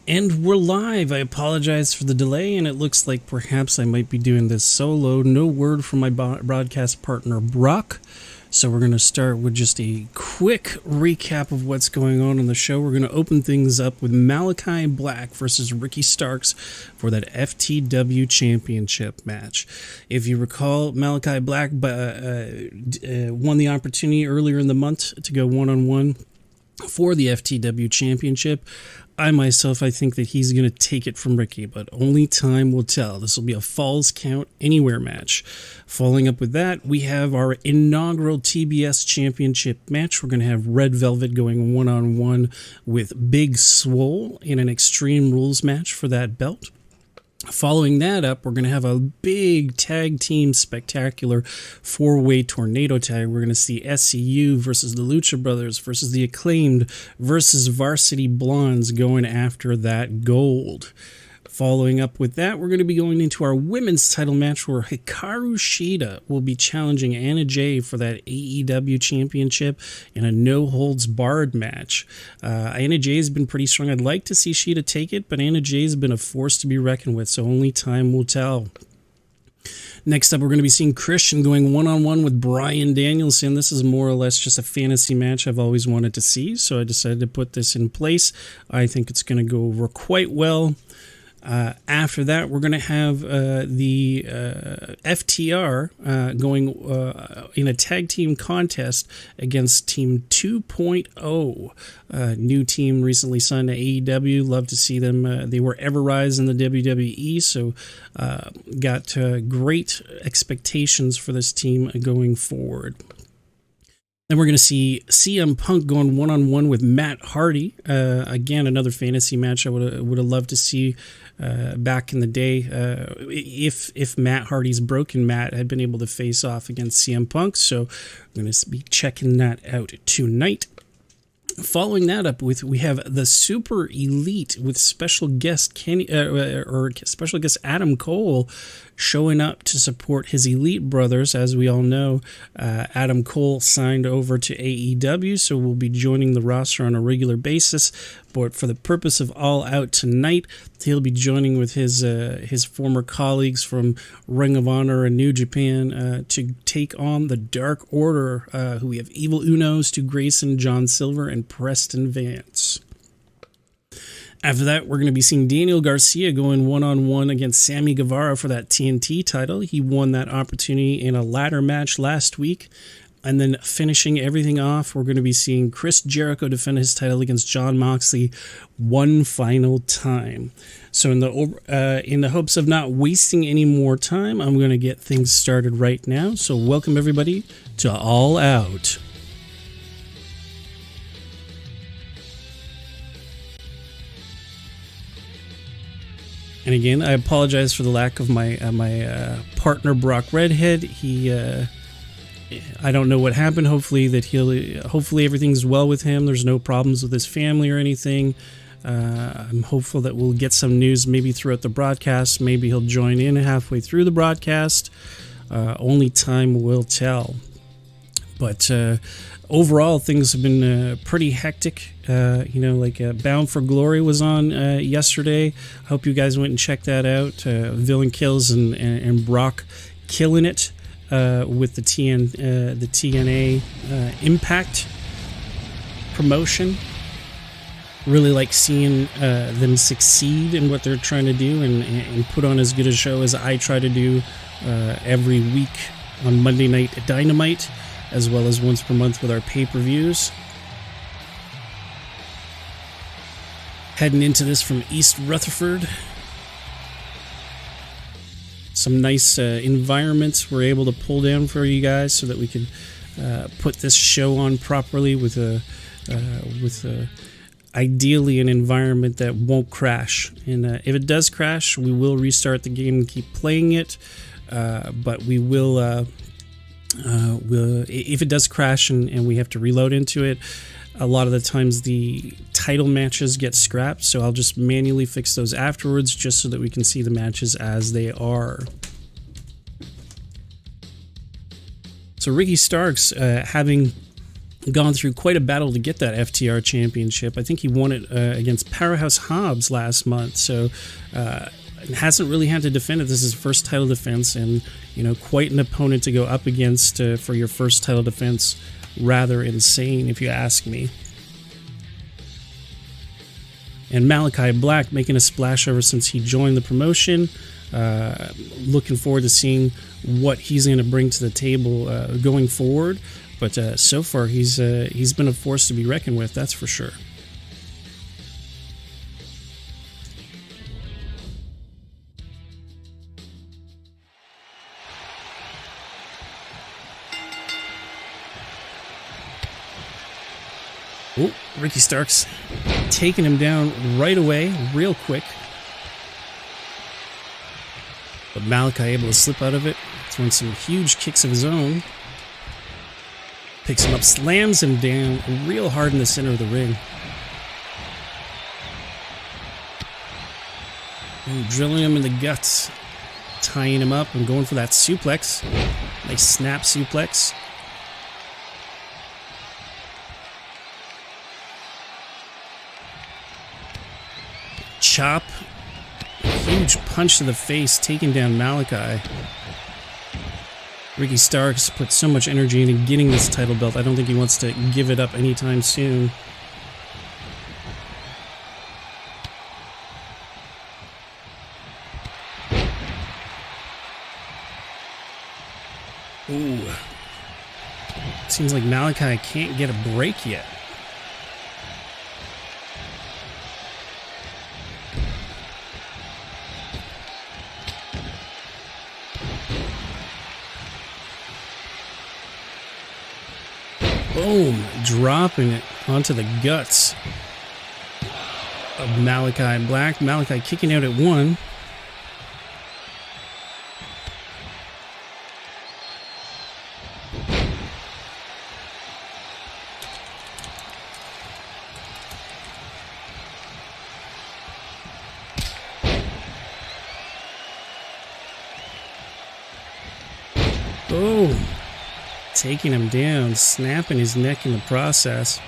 And we're live. I apologize for the delay, and it looks like perhaps I might be doing this solo. No word from my broadcast partner, Brock. So we're going to start with just a quick recap of what's going on the show. We're going to open things up with Malakai Black versus Ricky Starks for that FTW Championship match. If you recall, Malakai Black won the opportunity earlier in the month to go one-on-one for the FTW Championship. I think that he's going to take it from Ricky, but only time will tell. This will be a Falls Count Anywhere match. Following up with that, we have our inaugural TBS Championship match. We're going to have Red Velvet going one-on-one with Big Swole in an Extreme Rules match for that belt. Following that up, we're going to have a big tag team spectacular four-way tornado tag. We're going to see SCU versus the Lucha Brothers versus the Acclaimed versus Varcity Blondes going after that gold. Following up with that, we're going to be going into our women's title match where Hikaru Shida will be challenging Anna Jay for that AEW championship in a no-holds-barred match. Anna Jay has been pretty strong. I'd like to see Shida take it, but Anna Jay has been a force to be reckoned with, so only time will tell. Next up, we're going to be seeing Christian going one-on-one with Brian Danielson. This is more or less just a fantasy match I've always wanted to see, so I decided to put this in place. I think it's going to go over quite well. After that, we're going to have the FTR going in a tag team contest against Team 2.0. New team recently signed to AEW. Love to see them. They were Ever-Rise in the WWE, so got great expectations for this team going forward. Then we're going to see CM Punk going one-on-one with Matt Hardy. Again, another fantasy match I would have loved to see back in the day. If Matt Hardy's Broken Matt had been able to face off against CM Punk. So we're going to be checking that out tonight. Following that up, we have the Super Elite with special guest special guest Adam Cole showing up to support his Elite brothers. As we all know, Adam Cole signed over to AEW, so we'll be joining the roster on a regular basis. But for the purpose of All Out tonight, he'll be joining with his former colleagues from Ring of Honor and New Japan to take on the Dark Order, who we have Evil Uno, Stu Grayson, John Silver, and Preston Vance. After that, we're going to be seeing Daniel Garcia going one-on-one against Sammy Guevara for that TNT title. He won that opportunity in a ladder match last week. And then finishing everything off, we're going to be seeing Chris Jericho defend his title against Jon Moxley one final time. So in the hopes of not wasting any more time, I'm going to get things started right now. So welcome everybody to All Out. And again, I apologize for the lack of my partner Brock Redhead. I don't know what happened. Hopefully everything's well with him. There's no problems with his family or anything. I'm hopeful that we'll get some news maybe throughout the broadcast. Maybe he'll join in halfway through the broadcast. Only time will tell. But overall, things have been pretty hectic. Bound for Glory was on yesterday. Hope you guys went and checked that out. Villain Kills and Brock killing it with the TNA Impact promotion. Really like seeing them succeed in what they're trying to do and put on as good a show as I try to do every week on Monday Night Dynamite, as well as once per month with our pay-per-views. Heading into this from East Rutherford. Some nice environments we're able to pull down for you guys so that we can put this show on properly with ideally an environment that won't crash. And if it does crash, we will restart the game and keep playing it. But we will... if it does crash and we have to reload into it, a lot of the times the title matches get scrapped, so I'll just manually fix those afterwards just so that we can see the matches as they are. So Ricky Starks having gone through quite a battle to get that FTR championship. I think he won it against Powerhouse Hobbs last month, so hasn't really had to defend it. This is his first title defense, and quite an opponent to go up against for your first title defense. Rather insane, if you ask me. And Malakai Black making a splash ever since he joined the promotion. Looking forward to seeing what he's going to bring to the table going forward. But so far, he's been a force to be reckoned with, that's for sure. Oh, Ricky Starks taking him down right away, real quick. But Malakai able to slip out of it, throwing some huge kicks of his own. Picks him up, slams him down real hard in the center of the ring. Ooh, drilling him in the guts. Tying him up and going for that suplex. Nice snap suplex. Chop. Huge punch to the face, taking down Malakai. Ricky Starks put so much energy into getting this title belt. I don't think he wants to give it up anytime soon. Ooh. Seems like Malakai can't get a break yet. Boom! Dropping it onto the guts of Malakai Black. Malakai kicking out at one. Boom! Taking him down, snapping his neck in the process.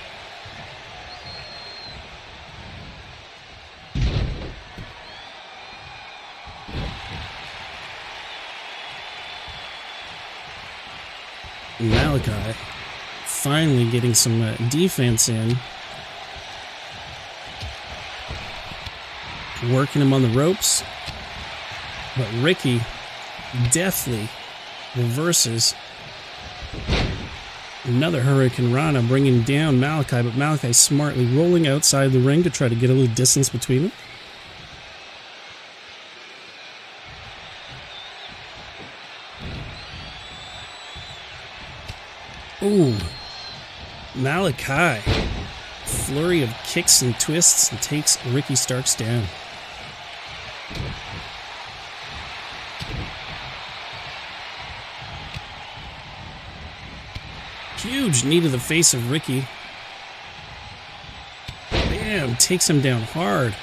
Malakai finally getting some defense in. Working him on the ropes. But Ricky deftly reverses. Another Hurricane Rana bringing down Malakai, but Malakai smartly rolling outside the ring to try to get a little distance between them. Ooh, Malakai. Flurry of kicks and twists and takes Ricky Starks down. Huge knee to the face of Ricky. Bam, takes him down hard.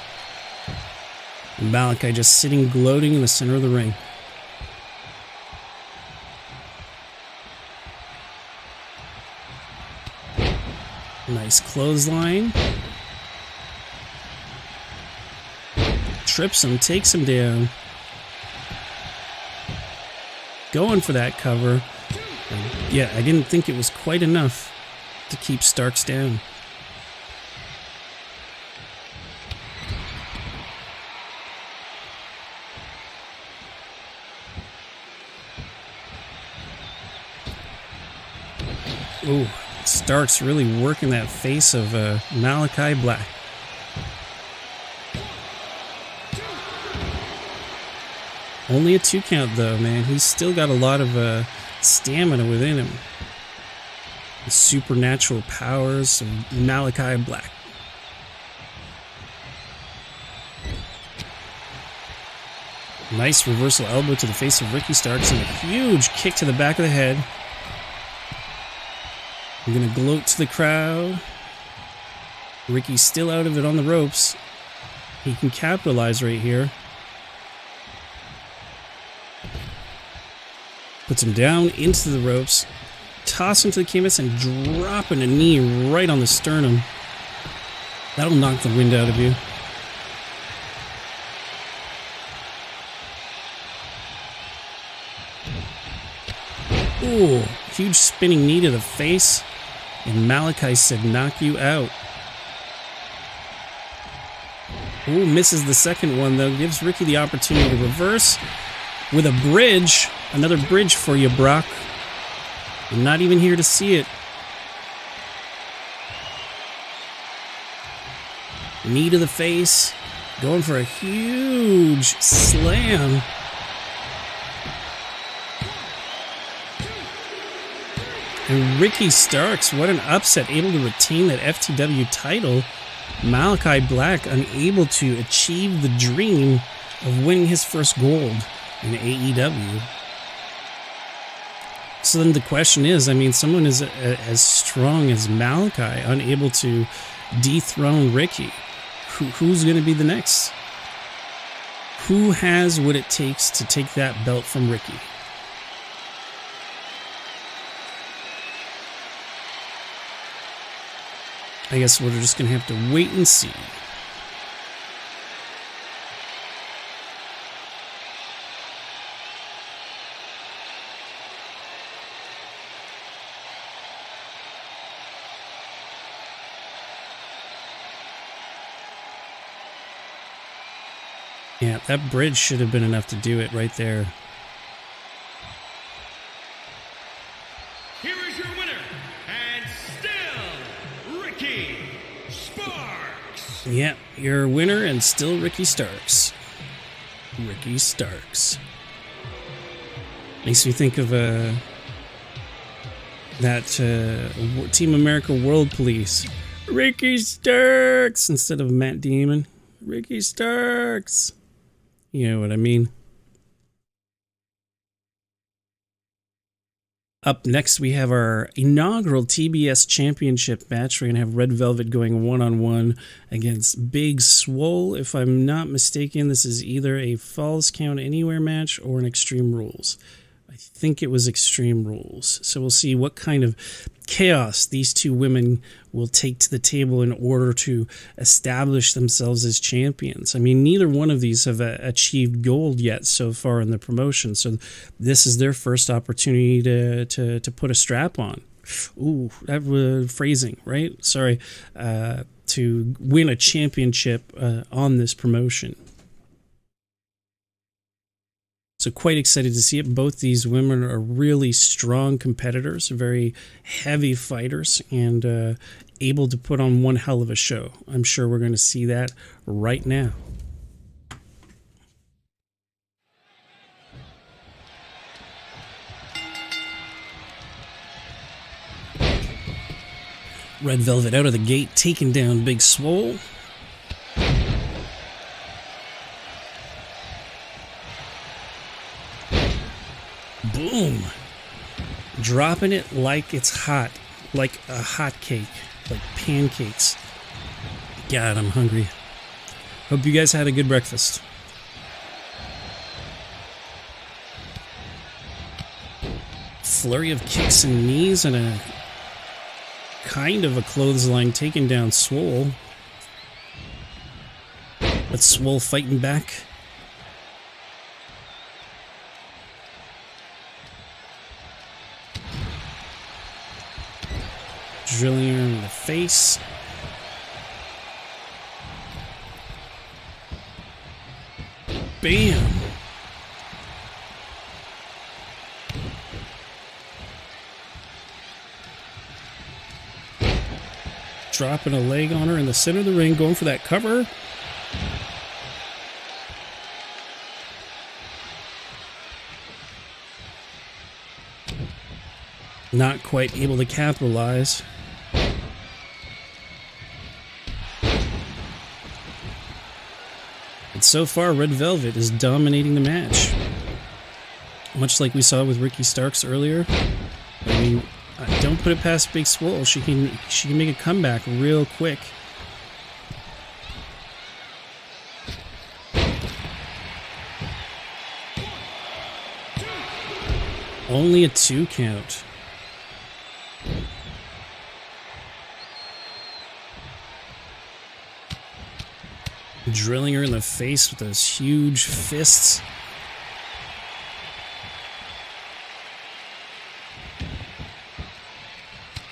And Malakai just sitting gloating in the center of the ring. Nice clothesline. Trips him, takes him down. Going for that cover. Yeah, I didn't think it was quite enough to keep Starks down. Ooh, Starks really working that face of Malakai Black. Only a 2 count though, man. He's still got a lot of stamina within him. The supernatural powers of Malakai Black. Nice reversal elbow to the face of Ricky Starks and a huge kick to the back of the head. I'm gonna gloat to the crowd. Ricky's still out of it on the ropes. He can capitalize right here. Puts him down into the ropes. toss him to the canvas and dropping a knee right on the sternum. That'll knock the wind out of you. Ooh, huge spinning knee to the face. And Malakai said, knock you out. Ooh, misses the second one, though. Gives Ricky the opportunity to reverse with a bridge. Another bridge for you, Brock. I'm not even here to see it. Knee to the face. Going for a huge slam. And Ricky Starks, what an upset, able to retain that FTW title. Malakai Black unable to achieve the dream of winning his first gold in AEW. So then the question is, I mean, someone as strong as Malakai unable to dethrone Ricky. Who's going to be the next? Who has what it takes to take that belt from Ricky? I guess we're just going to have to wait and see. Yeah, that bridge should have been enough to do it right there. Here is your winner, and still Ricky Starks. Yeah, your winner and still Ricky Starks. Ricky Starks. Makes me think of that Team America World Police. Ricky Starks instead of Matt Damon. Ricky Starks. You know what I mean? Up next, we have our inaugural TBS Championship match. We're going to have Red Velvet going one-on-one against Big Swole. If I'm not mistaken, this is either a Falls Count Anywhere match or an Extreme Rules. I think it was Extreme Rules. So we'll see what kind of chaos these two women will take to the table in order to establish themselves as champions. I mean, neither one of these have achieved gold yet so far in the promotion, so this is their first opportunity to put a strap on. Ooh, that was phrasing, right? Sorry. To win a championship on this promotion. So quite excited to see it. Both these women are really strong competitors, very heavy fighters, and able to put on one hell of a show. I'm sure we're going to see that right now. Red Velvet out of the gate, taking down Big Swole. Boom! Dropping it like it's hot, like a hot cake, like pancakes. God, I'm hungry. Hope you guys had a good breakfast. Flurry of kicks and knees and a kind of a clothesline taking down Swole. But Swole fighting back. Drilling her in the face. Bam! Dropping a leg on her in the center of the ring, going for that cover. Not quite able to capitalize. But so far, Red Velvet is dominating the match. Much like we saw with Ricky Starks earlier. I mean, don't put it past Big Swole. She can make a comeback real quick. Only a 2 count. Drilling her in the face with those huge fists.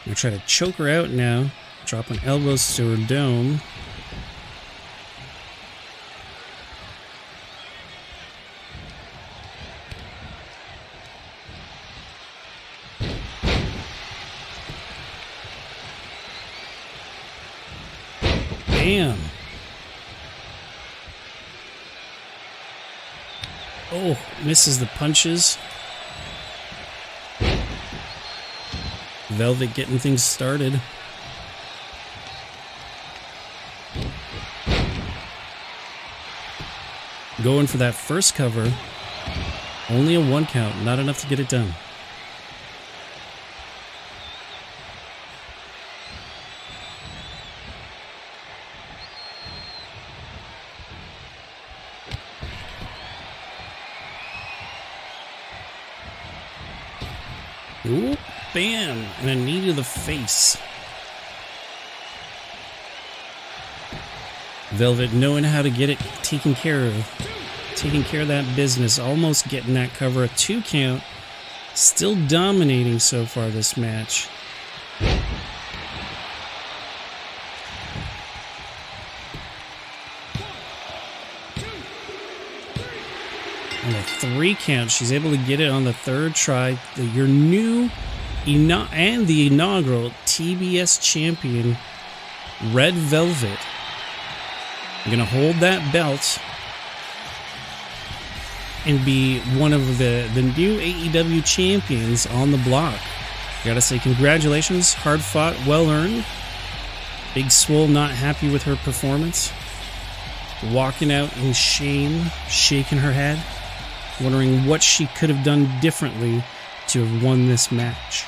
We'll try to choke her out now, dropping elbows to her dome. Bam! Oh, misses the punches. Velvet getting things started. Going for that first cover. Only a 1 count, not enough to get it done. Ooh, bam! And a knee to the face. Velvet knowing how to get it taken care of. Taking care of that business. Almost getting that cover. A 2 count. Still dominating so far this match. And a 3 count. She's able to get it on the 3rd try. Your new and the inaugural TBS champion, Red Velvet. You're going to hold that belt and be one of the new AEW champions on the block. Gotta say congratulations. Hard fought, well earned. Big Swole not happy with her performance. Walking out in shame, shaking her head. Wondering what she could have done differently to have won this match.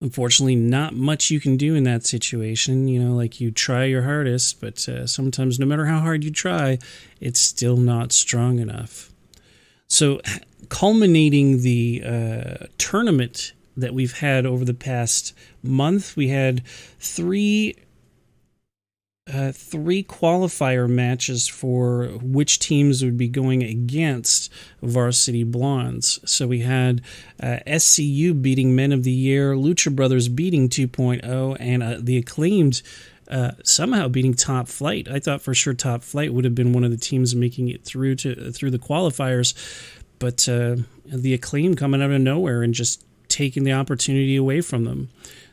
Unfortunately, not much you can do in that situation. You know, like you try your hardest, but sometimes no matter how hard you try, it's still not strong enough. So, culminating the tournament that we've had over the past month, we had three qualifier matches for which teams would be going against Varsity Blondes. So we had SCU beating Men of the Year, Lucha Brothers beating 2.0, and the Acclaimed somehow beating Top Flight. I thought for sure Top Flight would have been one of the teams making it through the qualifiers, but the Acclaimed coming out of nowhere and just taking the opportunity away from them.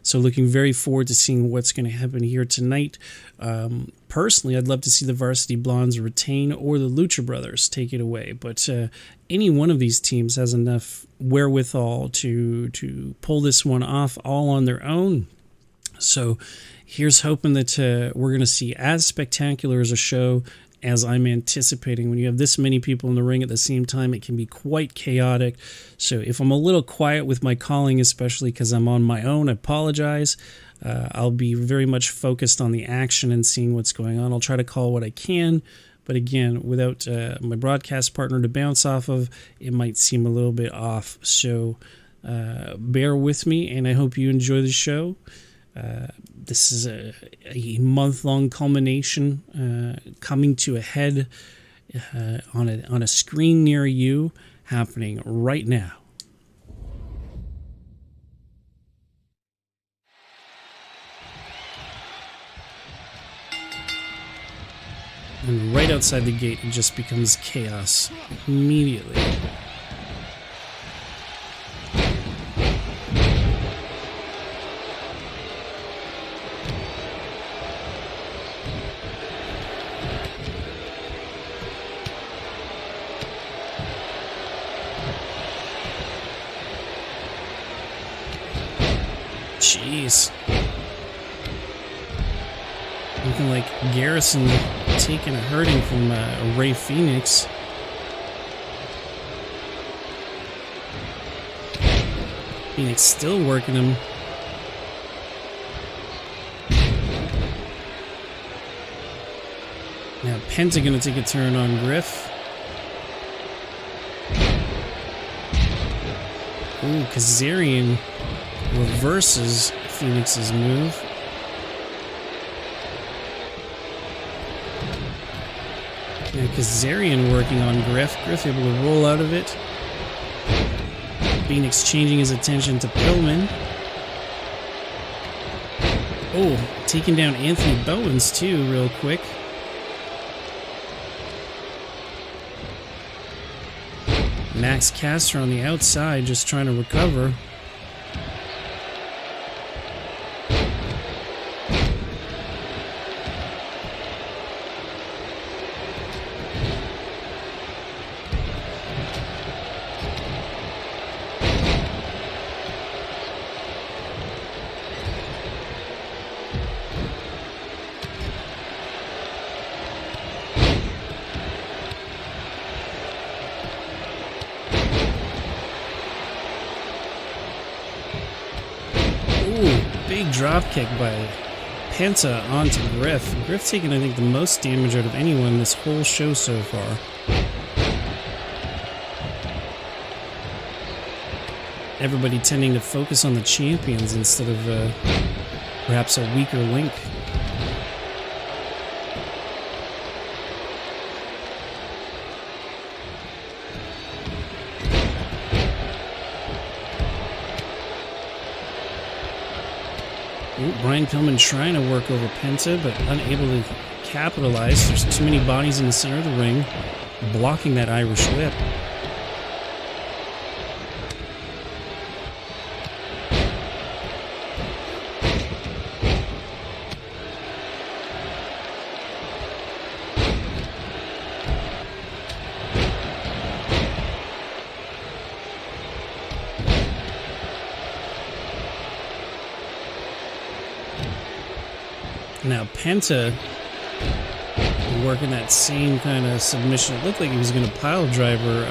So looking very forward to seeing what's going to happen here tonight. Personally, I'd love to see the Varsity Blondes retain or the Lucha Brothers take it away. But any one of these teams has enough wherewithal to pull this one off all on their own. So here's hoping that we're going to see as spectacular as a show as I'm anticipating. When you have this many people in the ring at the same time, it can be quite chaotic. So if I'm a little quiet with my calling, especially because I'm on my own, I apologize. I'll be very much focused on the action and seeing what's going on. I'll try to call what I can, but again, without my broadcast partner to bounce off of, it might seem a little bit off. So bear with me, and I hope you enjoy the show. This is a month-long culmination coming to a head on a screen near you, happening right now. And right outside the gate, it just becomes chaos immediately. Jeez. Looking like Garrison taking a hurting from Ray Phoenix. Phoenix still working him. Now Penta gonna take a turn on Griff. Ooh, Kazarian reverses Phoenix's move. Now Kazarian working on Griff. Griff able to roll out of it. Phoenix changing his attention to Pillman. Oh, taking down Anthony Bowens too real quick. Max Caster on the outside just trying to recover. Big drop kick by Penta onto Griff. Griff taking, I think, the most damage out of anyone this whole show so far. Everybody tending to focus on the champions instead of perhaps a weaker link. Brian Pillman trying to work over Penta, but unable to capitalize. There's too many bodies in the center of the ring, blocking that Irish whip. Now Penta working that same kind of submission. It looked like he was going to pile driver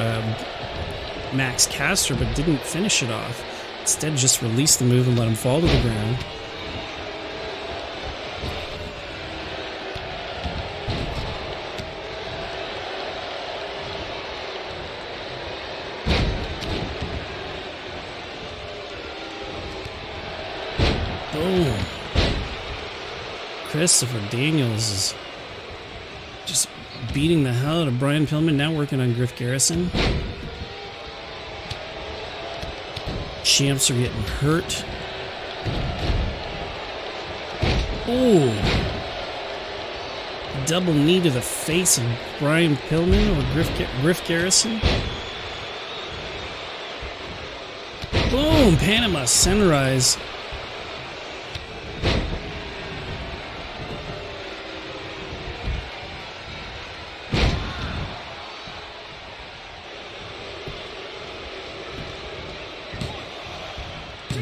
Max Caster, but didn't finish it off. Instead, just released the move and let him fall to the ground. Boom. Christopher Daniels is just beating the hell out of Brian Pillman, now working on Griff Garrison. Champs are getting hurt. Oh! Double knee to the face of Brian Pillman or Griff Garrison. Boom! Panama Sunrise.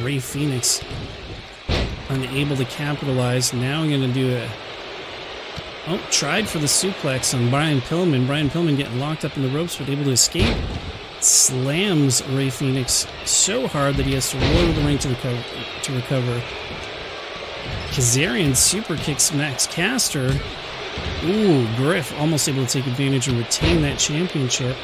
Ray Phoenix unable to capitalize. Now I'm going to do a... Oh, tried for the suplex on Brian Pillman. Brian Pillman getting locked up in the ropes, but able to escape. Slams Ray Phoenix so hard that he has to roll to the ring to recover. Kazarian super kicks Max Caster. Ooh, Griff almost able to take advantage and retain that championship.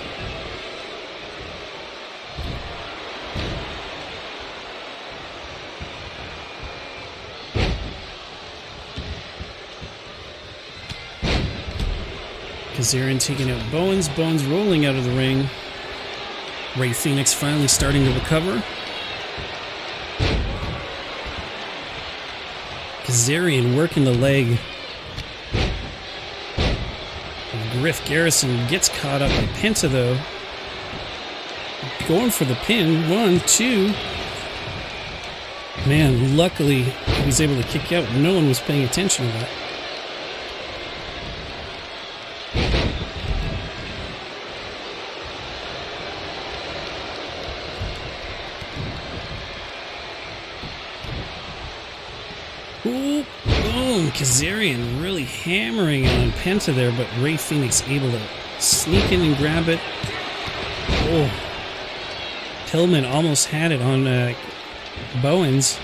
Kazarian taking out Bowens. Bowens rolling out of the ring. Ray Phoenix finally starting to recover. Kazarian working the leg. Griff Garrison gets caught up by Penta though. Going for the pin. 1, 2. Man, luckily he was able to kick out. No one was paying attention to that. Boom! Kazarian really hammering on Penta there, but Ray Phoenix able to sneak in and grab it. Oh, Pillman almost had it on Bowens.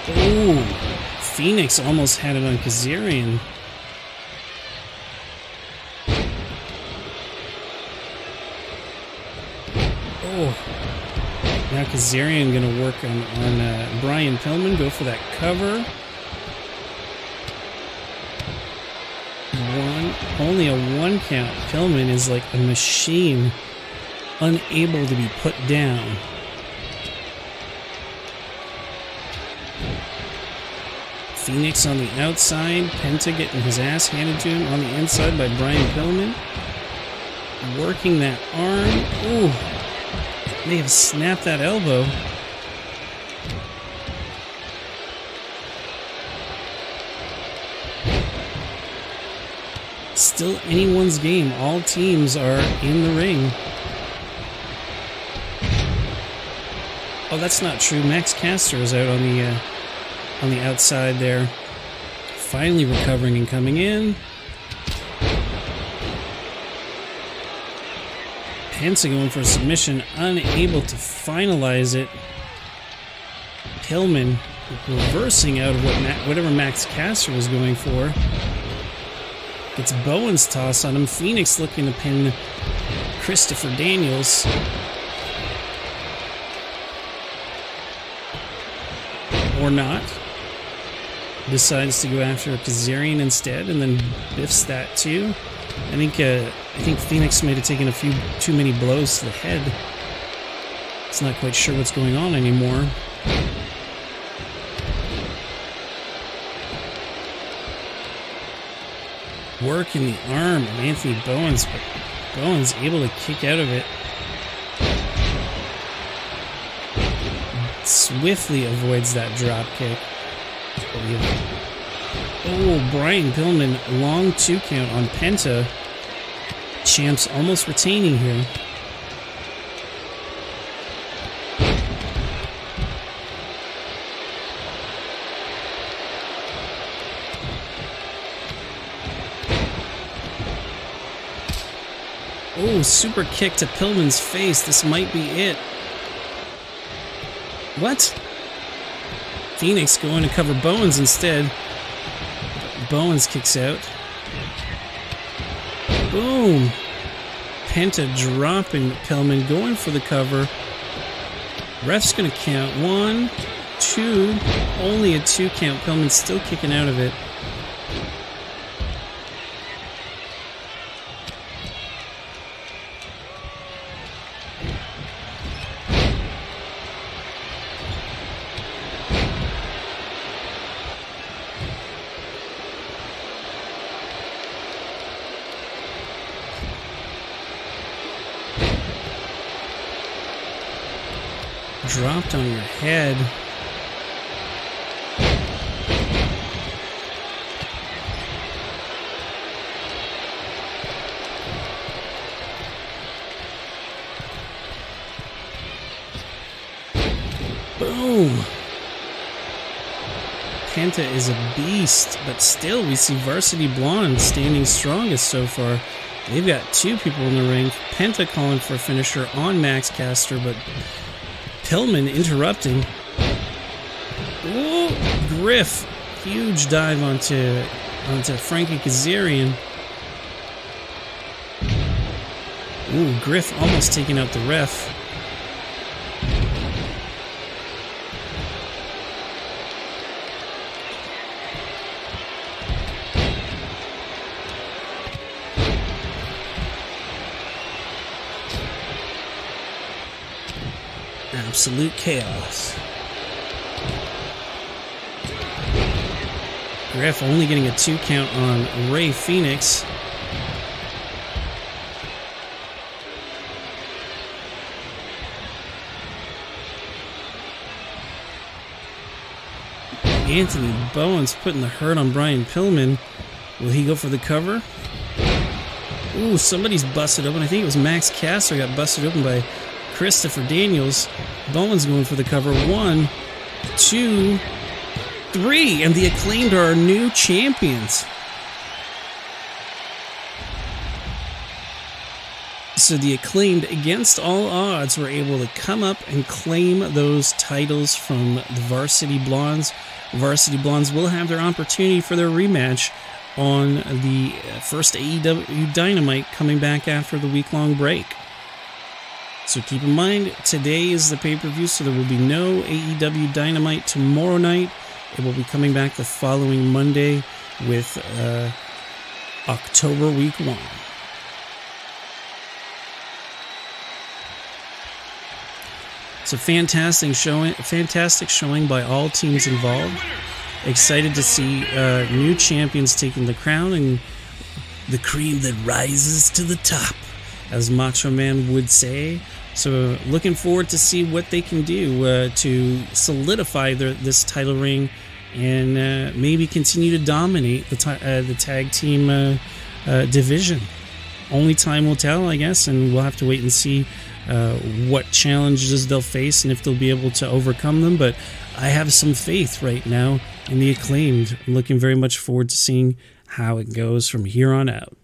Ooh, Phoenix almost had it on Kazarian. Oh. Now Kazarian going to work on Brian Pillman. Go for that cover. Only a 1 count. Pillman is like a machine, unable to be put down. Phoenix on the outside. Penta getting his ass handed to him on the inside by Brian Pillman. Working that arm. Ooh. May have snapped that elbow. Still anyone's game. All teams are in the ring. Oh, that's not true. Max Caster is out on the outside there. Finally recovering and coming in. Penta going for a submission, unable to finalize it. Pillman reversing out of whatever Max Caster was going for. Gets Bowen's toss on him. Phoenix looking to pin Christopher Daniels. Or not. Decides to go after Kazarian instead, and then biffs that too. I think Phoenix may have taken a few too many blows to the head. It's not quite sure what's going on anymore. Work in the arm of Anthony Bowens, but Bowens able to kick out of it. Swiftly avoids that drop kick. Oh, Brian Pillman, long 2 count on Penta. Champs almost retaining here. Oh, super kick to Pillman's face. This might be it. What? Phoenix going to cover Bowens instead. Bowens kicks out. Boom. Penta dropping Pillman, going for the cover. Ref's going to count 1, 2. Only a 2 count. Pillman's still kicking out of it. Dropped on your head. Boom. Penta is a beast, but still we see Varsity Blonde standing strongest so far. They've got 2 people in the ring. Penta calling for a finisher on Max Caster, but Pillman interrupting. Oh, Griff. Huge dive onto Frankie Kazarian. Ooh, Griff almost taking out the ref. Absolute chaos. Griff only getting a 2 count on Ray Phoenix. Anthony Bowens putting the hurt on Brian Pillman. Will he go for the cover? Ooh, somebody's busted open. I think it was Max Caster got busted open by Christopher Daniels. Bowens going for the cover. 1, 2, 3. And the Acclaimed are our new champions. So the Acclaimed, against all odds, were able to come up and claim those titles from the Varsity Blondes. Varsity Blondes will have their opportunity for their rematch on the first AEW Dynamite coming back after the week-long break. So keep in mind, today is the pay-per-view, so there will be no AEW Dynamite tomorrow night. It will be coming back the following Monday with October Week 1. It's a fantastic showing by all teams involved. Excited to see new champions taking the crown and the cream that rises to the top, as Macho Man would say. So looking forward to see what they can do to solidify this title reign and maybe continue to dominate the tag team division. Only time will tell, I guess, and we'll have to wait and see what challenges they'll face and if they'll be able to overcome them. But I have some faith right now in the Acclaimed. I'm looking very much forward to seeing how it goes from here on out.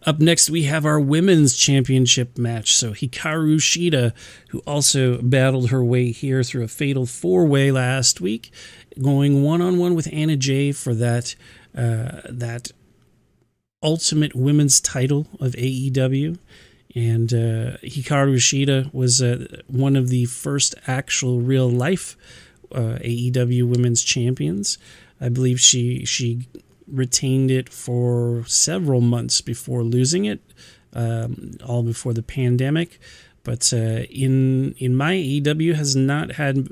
Up next, we have our women's championship match. So Hikaru Shida, who also battled her way here through a fatal four-way last week, going one-on-one with Anna Jay for that ultimate women's title of AEW. And Hikaru Shida was one of the first actual real-life AEW women's champions. I believe she retained it for several months before losing it, all before the pandemic. But in my AEW has not had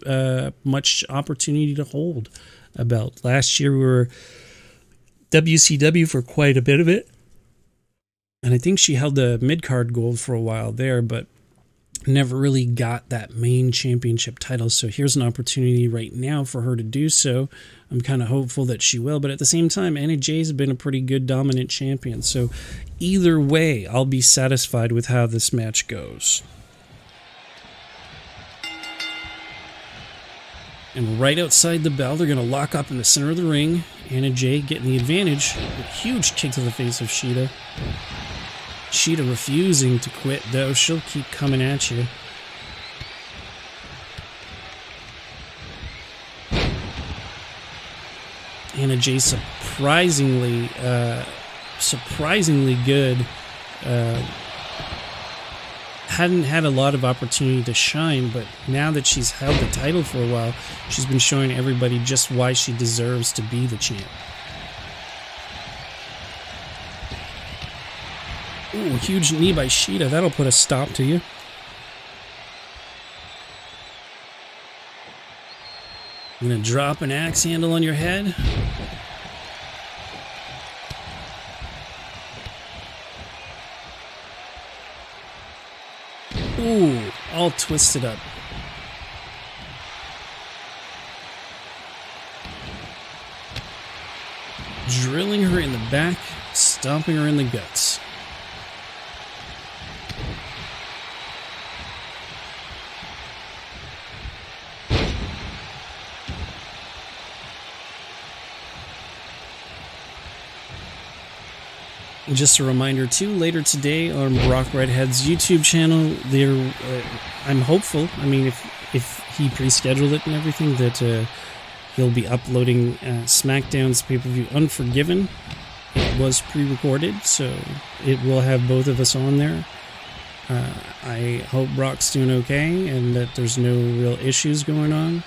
much opportunity to hold a belt. Last year we were WCW for quite a bit of it, and I think she held the mid-card gold for a while there, but never really got that main championship title. So here's an opportunity right now for her to do so. I'm kind of hopeful that she will, but at the same time, Anna Jay's been a pretty good dominant champion. So either way, I'll be satisfied with how this match goes. And right outside the bell, they're going to lock up in the center of the ring. Anna Jay getting the advantage. A huge kick to the face of Shida. Shida refusing to quit, though. She'll keep coming at you. Anna Jay surprisingly good. Hadn't had a lot of opportunity to shine, but now that she's held the title for a while, she's been showing everybody just why she deserves to be the champ. Ooh, huge knee by Shida. That'll put a stop to you. I'm going to drop an axe handle on your head. Ooh, all twisted up. Drilling her in the back, stomping her in the guts. Just a reminder, too, later today on Brock Redhead's YouTube channel, I'm hopeful, I mean, if he pre-scheduled it and everything, that he'll be uploading SmackDown's pay-per-view Unforgiven. It was pre-recorded, so it will have both of us on there. I hope Brock's doing okay and that there's no real issues going on.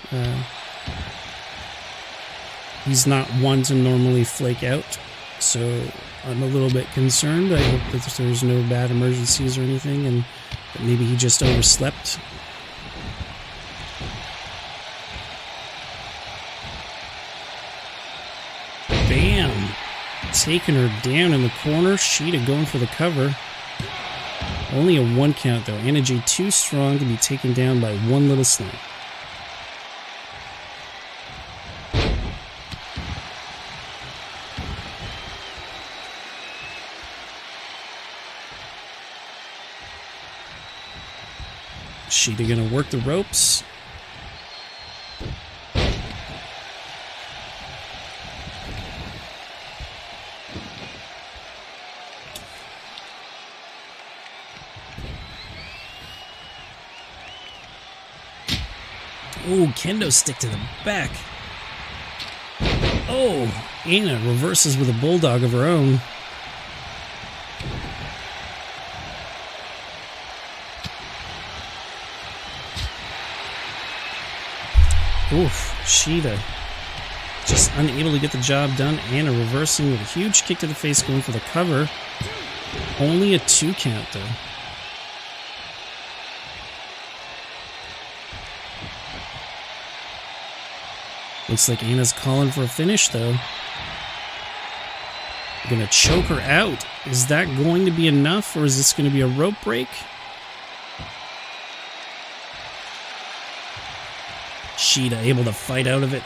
He's not one to normally flake out, so I'm a little bit concerned. I hope that there's no bad emergencies or anything, and that maybe he just overslept. Bam! Taking her down in the corner. Shida going for the cover. Only a one count, though. Anna Jay too strong to be taken down by one little slam. Shida gonna work the ropes. Oh, kendo stick to the back. Oh, Anna reverses with a bulldog of her own. Oof, Shida just unable to get the job done. Anna reversing with a huge kick to the face, going for the cover. Only a 2 count, though. Looks like Anna's calling for a finish, though. Gonna choke her out. Is that going to be enough, or is this going to be a rope break? Shida able to fight out of it.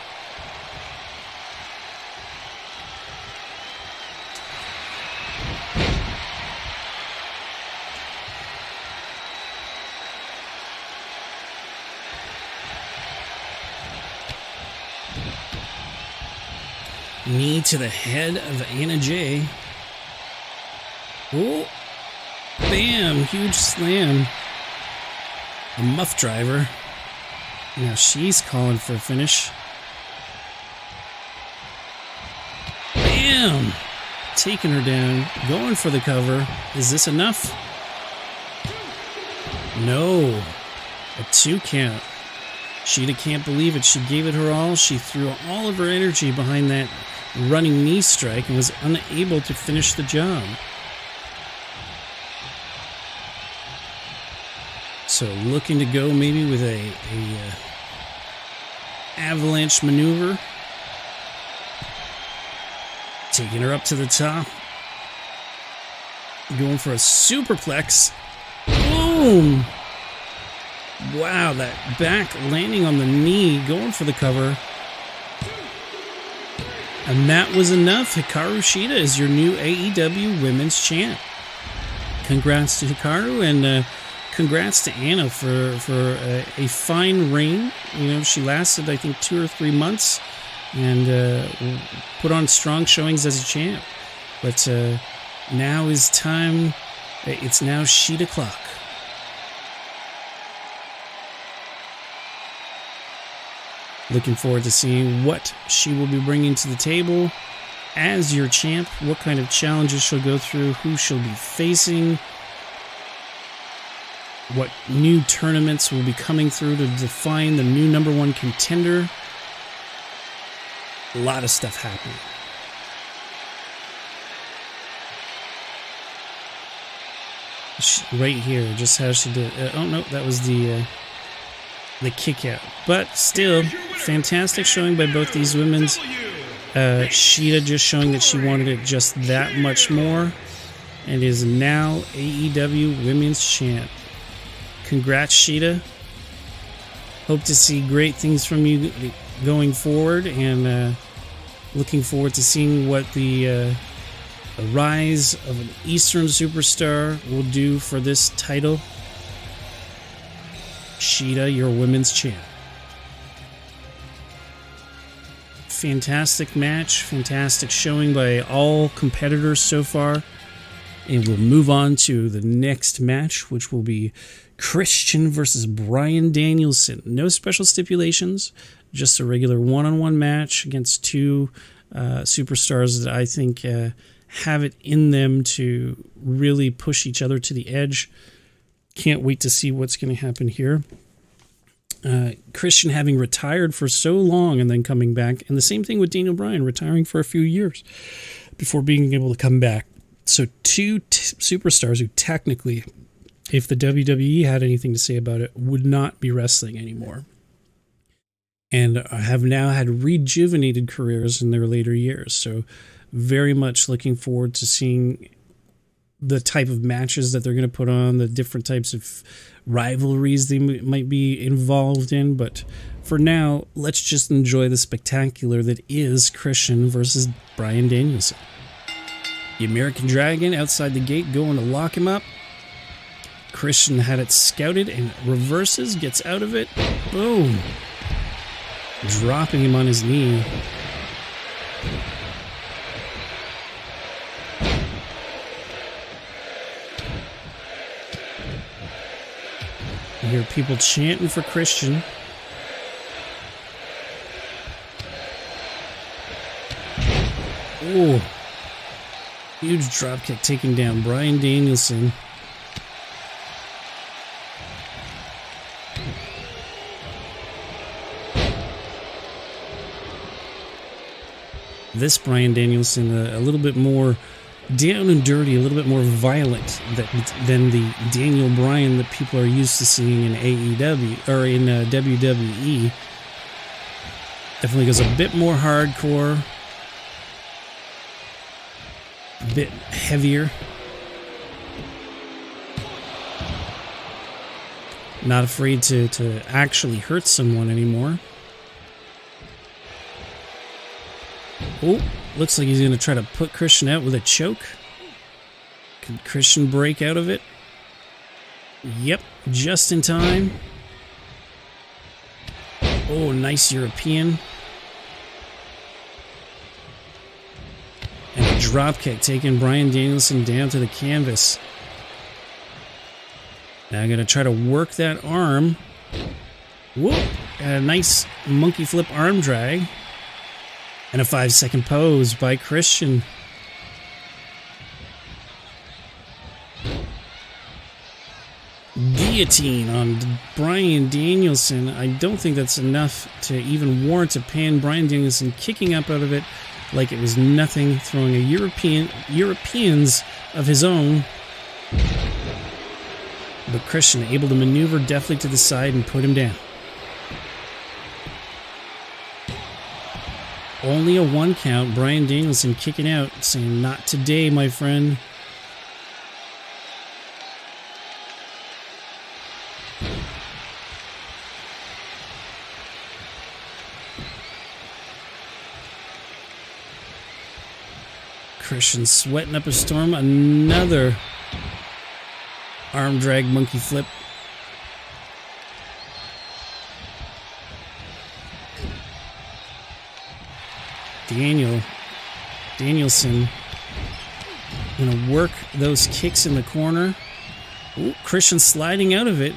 Knee to the head of Anna Jay. Oh, bam, huge slam. A muff driver. Now she's calling for a finish. Bam! Taking her down, going for the cover. Is this enough? No. A 2 count. Shida can't believe it. She gave it her all. She threw all of her energy behind that running knee strike and was unable to finish the job. So looking to go maybe with a avalanche maneuver. Taking her up to the top. Going for a superplex. Boom! Wow, that back landing on the knee, going for the cover. And that was enough. Hikaru Shida is your new AEW Women's Champ. Congrats to Hikaru, and congrats to Anna for a fine reign. You know, she lasted, I think, 2 or 3 months, and put on strong showings as a champ. But now is time. It's now Shida clock. Looking forward to seeing what she will be bringing to the table as your champ, what kind of challenges she'll go through, who she'll be facing, what new tournaments will be coming through to define the new #1 contender. A lot of stuff happening. Right here, just how she did. Oh no, that was the kick out. But still, fantastic showing by both these women. Shida just showing that she wanted it just that much more, and is now AEW Women's Champ. Congrats, Shida. Hope to see great things from you going forward, and looking forward to seeing what the rise of an Eastern superstar will do for this title. Shida, your Women's Champ. Fantastic match, fantastic showing by all competitors so far. And we'll move on to the next match, which will be Christian versus Brian Danielson. No special stipulations, just a regular one-on-one match against 2 superstars that I think have it in them to really push each other to the edge. Can't wait to see what's going to happen here. Christian having retired for so long and then coming back. And the same thing with Daniel Bryan, retiring for a few years before being able to come back. So 2 superstars who technically, if the WWE had anything to say about it, would not be wrestling anymore. And have now had rejuvenated careers in their later years. So very much looking forward to seeing the type of matches that they're going to put on, the different types of rivalries they might be involved in. But for now, let's just enjoy the spectacular that is Christian versus Brian Danielson. The American Dragon outside the gate going to lock him up. Christian had it scouted and reverses, gets out of it. Boom. Dropping him on his knee. You hear people chanting for Christian. Oh, huge drop kick taking down Brian Danielson. This Brian Danielson, a little bit more down and dirty, a little bit more violent than the Daniel Bryan that people are used to seeing in AEW or in WWE. Definitely goes a bit more hardcore, a bit heavier. Not afraid to actually hurt someone anymore. Oh, looks like he's going to try to put Christian out with a choke. Can Christian break out of it? Yep, just in time. Oh, nice European. And a drop kick taking Brian Danielson down to the canvas. Now I'm going to try to work that arm. Whoop! And a nice monkey flip arm drag. And a 5-second pose by Christian. Guillotine on Brian Danielson. I don't think that's enough to even warrant a pin. Brian Danielson kicking up out of it like it was nothing, throwing a Europeans of his own. But Christian able to maneuver deftly to the side and put him down. Only a 1 count. Brian Danielson kicking out, saying, "Not today, my friend." Christian sweating up a storm. Another arm drag monkey flip. Danielson gonna work those kicks in the corner. Ooh, Christian sliding out of it.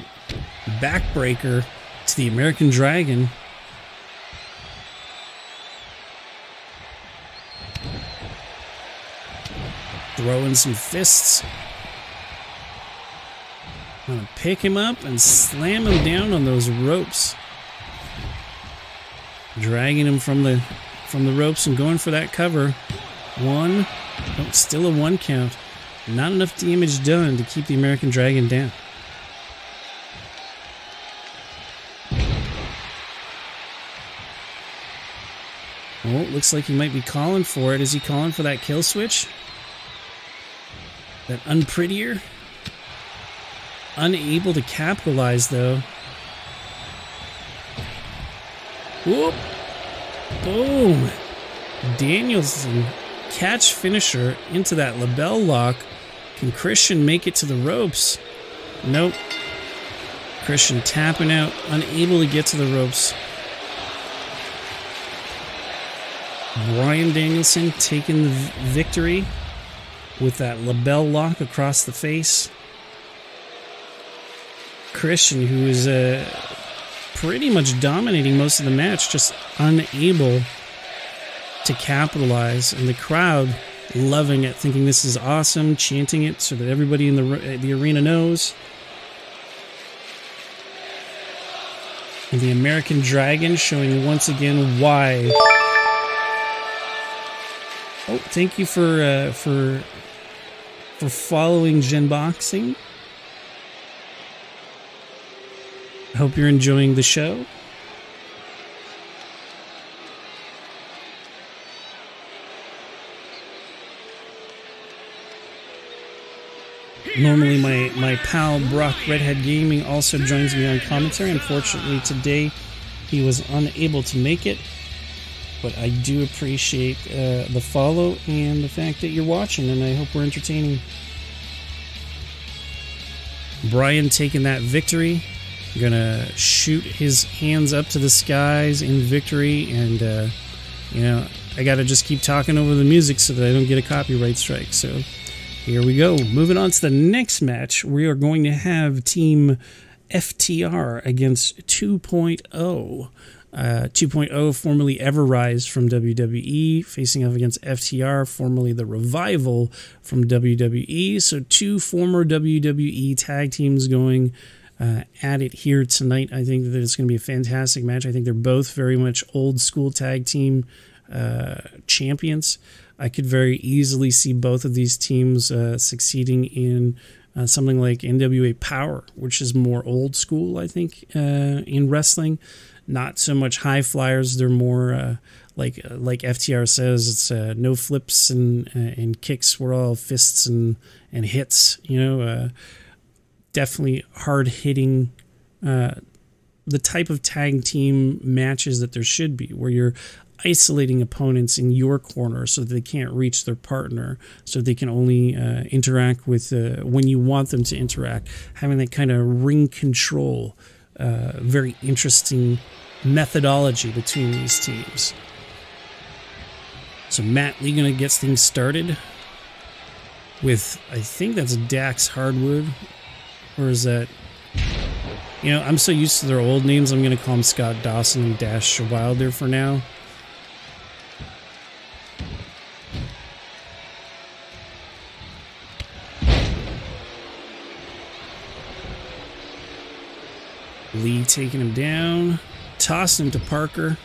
Backbreaker to the American Dragon. Throwing some fists. Gonna pick him up and slam him down on those ropes. Dragging him from the ropes and going for that cover. One. Oh, still a 1 count. Not enough damage done to keep the American Dragon down. Oh, looks like he might be calling for it. Is he calling for that kill switch? That unprettier? Unable to capitalize, though. Whoop! Boom! Danielson catch finisher into that label lock. Can Christian make it to the ropes? Nope. Christian tapping out, unable to get to the ropes. Brian Danielson taking the victory with that label lock across the face. Christian, who is pretty much dominating most of the match, just unable to capitalize, and the crowd loving it, thinking this is awesome, chanting it so that everybody in the arena knows. And the American Dragon showing once again why. Oh, thank you for following Gen Boxing. I hope you're enjoying the show. Normally my pal Brock Redhead Gaming also joins me on commentary. Unfortunately today he was unable to make it, but I do appreciate the follow and the fact that you're watching, and I hope we're entertaining. Bryan taking that victory. Gonna shoot his hands up to the skies in victory, and I gotta just keep talking over the music so that I don't get a copyright strike. So here we go. Moving on to the next match, we are going to have Team FTR against 2.0. 2.0, formerly Everrise from WWE, facing off against FTR, formerly The Revival from WWE. So 2 former WWE tag teams going at it here tonight. I think that it's going to be a fantastic match. I think they're both very much old school tag team champions. I could very easily see both of these teams succeeding in something like NWA Power, which is more old school, I think, in wrestling. Not so much high flyers. They're more like FTR says, it's no flips and kicks. We're all fists and hits. Definitely hard hitting. The type of tag team matches that there should be, where you're isolating opponents in your corner so that they can't reach their partner, so they can only interact with when you want them to interact. Having that kind of ring control. Very interesting methodology between these teams. So Matt Lee gonna get things started with, I think that's Dax Hardwood, or is that, I'm so used to their old names, I'm gonna call him Scott Dawson and Dash Wilder for now. Lee taking him down, tossing him to Parker.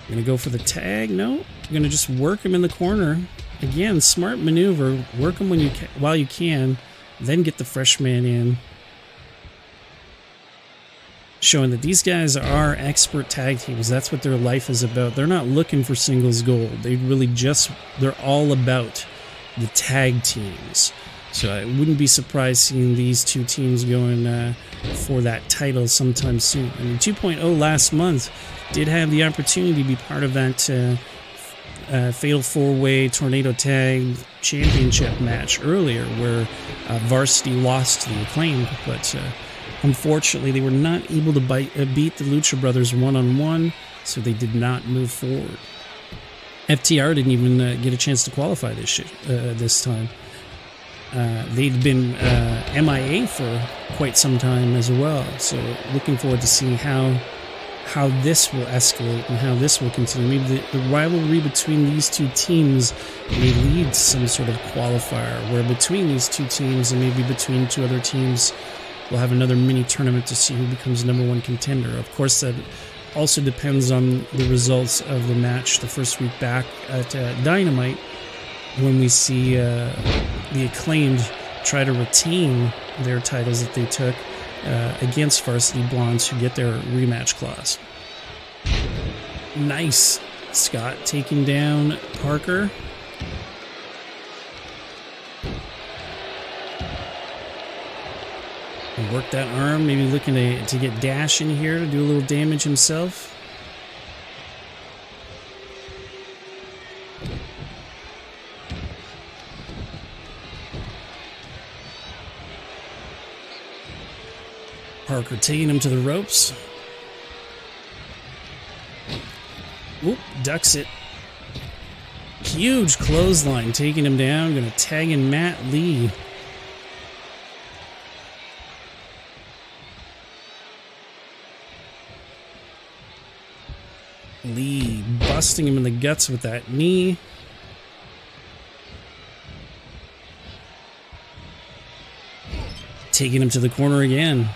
Gonna go for the tag. No, gonna just work him in the corner. Again, smart maneuver. Work him while you can, then get the fresh man in. Showing that these guys are expert tag teams. That's what their life is about. They're not looking for singles gold. They're all about the tag teams. So I wouldn't be surprised seeing these two teams going for that title sometime soon. I mean, 2.0 last month did have the opportunity to be part of that Fatal 4-Way Tornado Tag Championship match earlier, where Varcity lost to the Acclaimed, but unfortunately they were not able to beat the Lucha Brothers one-on-one, so they did not move forward. FTR didn't even get a chance to qualify this time. They'd been MIA for quite some time as well, so looking forward to seeing how this will escalate and how this will continue. Maybe the rivalry between these two teams may lead to some sort of qualifier, where between these two teams and maybe between two other teams, we'll have another mini tournament to see who becomes number one contender. Of course, that also depends on the results of the match the first week back at Dynamite, when we see the Acclaimed try to retain their titles that they took against Varsity Blondes, who get their rematch clause. Nice. Scott taking down Parker. And work that arm, maybe looking to get Dash in here to do a little damage himself. Parker taking him to the ropes. Oop, ducks it. Huge clothesline taking him down. Gonna tag in Matt Lee. Lee busting him in the guts with that knee. Taking him to the corner again.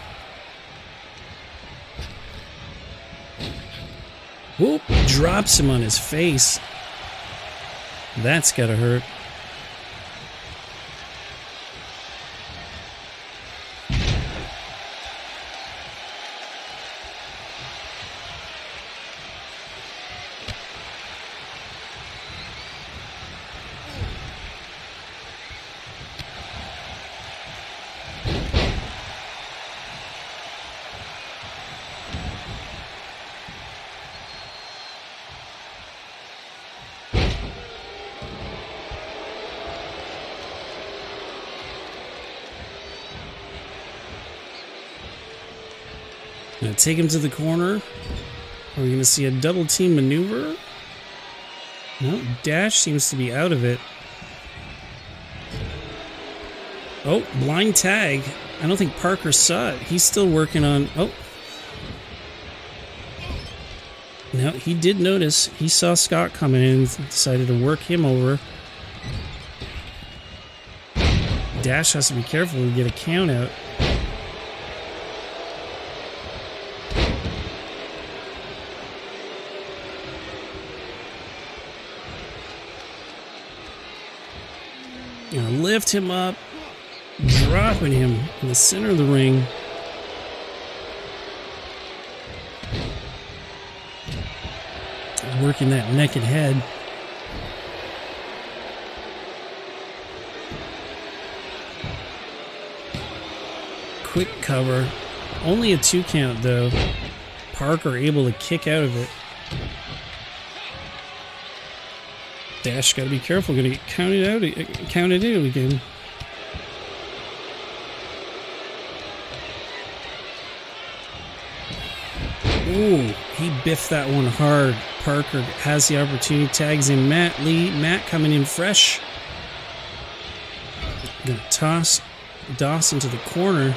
Whoop, drops him on his face. That's gotta hurt. Gonna take him to the corner. Are we gonna see a double team maneuver? No, Dash seems to be out of it. Oh, blind tag. I don't think Parker saw it. He's still working on... Oh. No, he did notice. He saw Scott coming in and decided to work him over. Dash has to be careful to get a count out. Gonna lift him up, dropping him in the center of the ring. Working that naked head. Quick cover. Only a 2 count though. Parker able to kick out of it. Dash gotta be careful, gonna get counted in again. Ooh, he biffed that one hard. Parker has the opportunity, tags in Matt Lee. Matt coming in fresh. Gonna toss Dawson to the corner.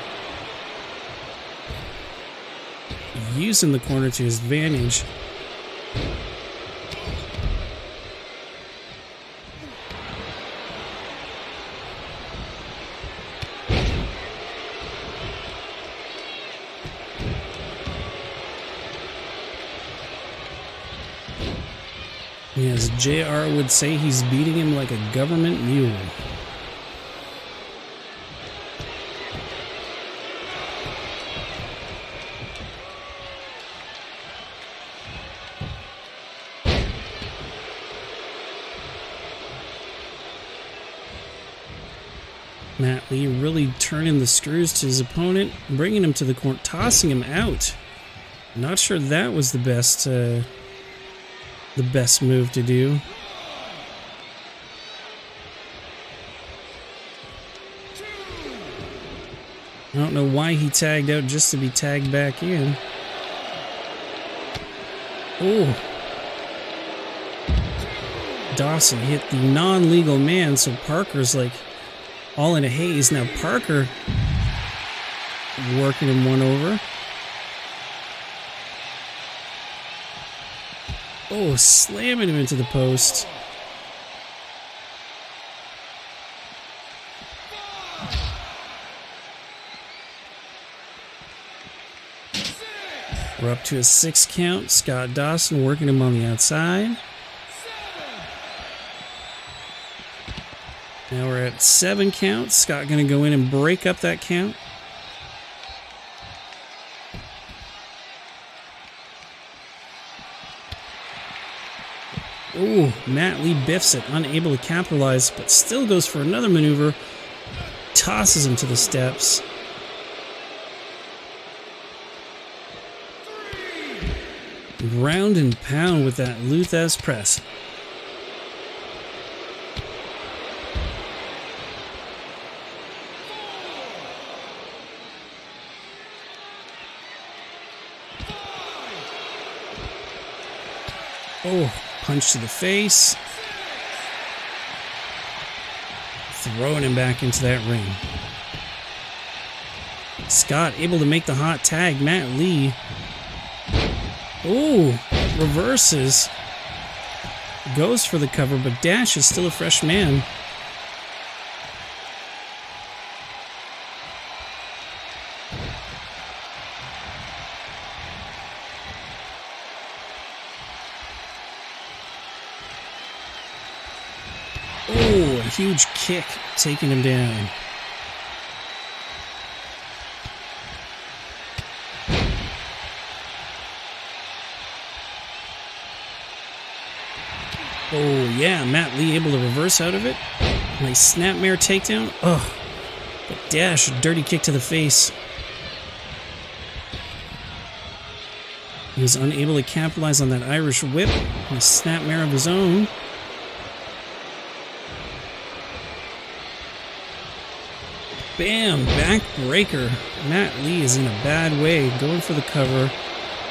Using the corner to his advantage. As JR would say, he's beating him like a government mule. Matt Lee really turning the screws to his opponent, bringing him to the corner, tossing him out. Not sure that was the best move to do. I don't know why he tagged out just to be tagged back in. Oh. Dawson hit the non-legal man, so Parker's like all in a haze. Now Parker working him one over. Oh, slamming him into the post. We're up to a 6 count. Scott Dawson working him on the outside. Now we're at 7 counts. Scott going to go in and break up that count. Ooh, Matt Lee biffs it, unable to capitalize, but still goes for another maneuver. Tosses him to the steps. Ground and pound with that Luthez press. Oh, punch to the face. Throwing him back into that ring. Scott able to make the hot tag. Matt Lee. Oh, reverses. Goes for the cover, but Dash is still a fresh man. Oh, a huge kick taking him down. Oh, yeah, Matt Lee able to reverse out of it. Nice snapmare takedown. Oh, but Dash, a dirty kick to the face. He was unable to capitalize on that Irish whip. Nice snapmare of his own. Bam, backbreaker. Matt Lee is in a bad way, going for the cover.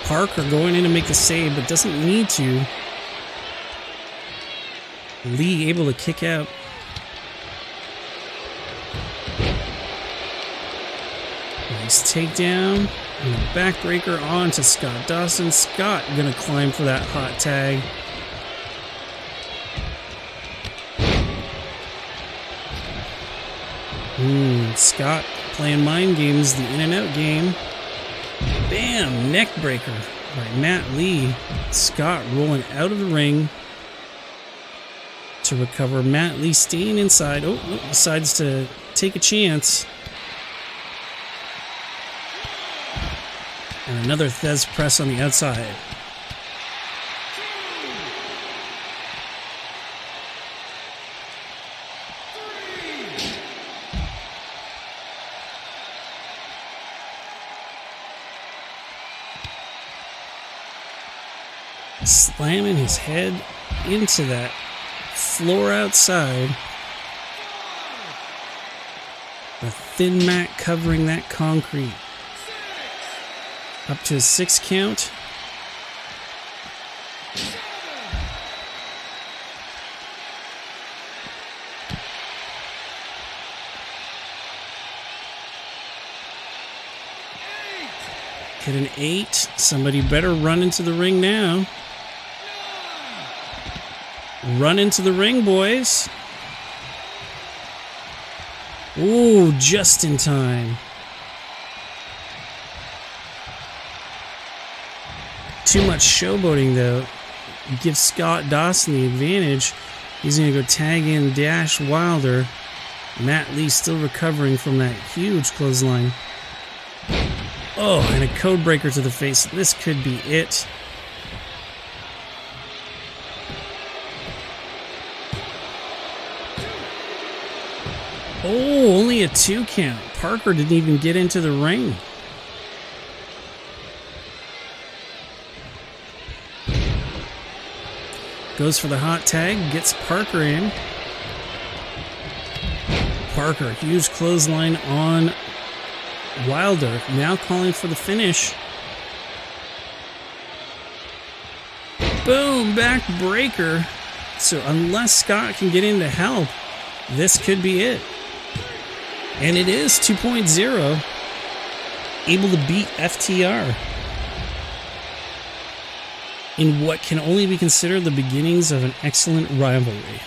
Parker going in to make the save, but doesn't need to. Lee able to kick out. Nice suplex, takedown, and a backbreaker onto Scott Dawson. Scott gonna climb for that hot tag. Scott playing mind games, the in and out game. Bam, neck breaker by Matt Lee. Scott rolling out of the ring to recover. Matt Lee staying inside. Oh, decides to take a chance. And another Thez press on the outside. Slamming his head into that floor outside. A thin mat covering that concrete. Up to a 6 count. Hit an 8. Somebody better run into the ring now. Run into the ring, boys. Ooh, just in time. Too much showboating, though. Gives Scott Dawson the advantage. He's going to go tag in Dash Wilder. Matt Lee still recovering from that huge clothesline. Oh, and a code breaker to the face. This could be it. Oh, only a 2 count. Parker didn't even get into the ring. Goes for the hot tag, gets Parker in. Parker, huge clothesline on Wilder. Now calling for the finish. Boom, back breaker. So unless Scott can get in to help, this could be it. And it is 2.0. Able to beat FTR. In what can only be considered the beginnings of an excellent rivalry.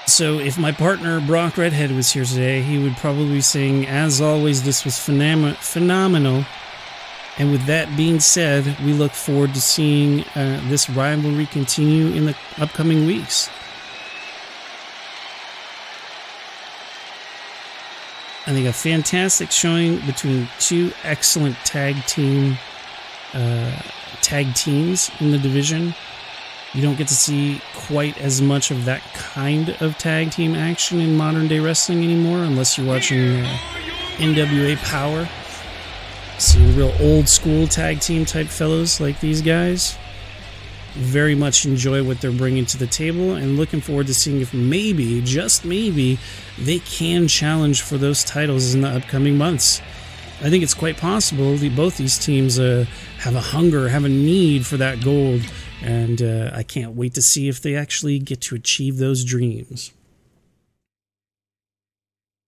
So if my partner Brock Redhead was here today, he would probably be saying, as always, this was phenomenal. And with that being said, we look forward to seeing this rivalry continue in the upcoming weeks. I think a fantastic showing between two excellent tag teams in the division. You don't get to see quite as much of that kind of tag team action in modern day wrestling anymore, unless you're watching NWA Power. See real old school tag team type fellows like these guys. Very much enjoy what they're bringing to the table, and looking forward to seeing if maybe, just maybe, they can challenge for those titles in the upcoming months. I think it's quite possible that both these teams have a hunger, have a need for that gold, and I can't wait to see if they actually get to achieve those dreams.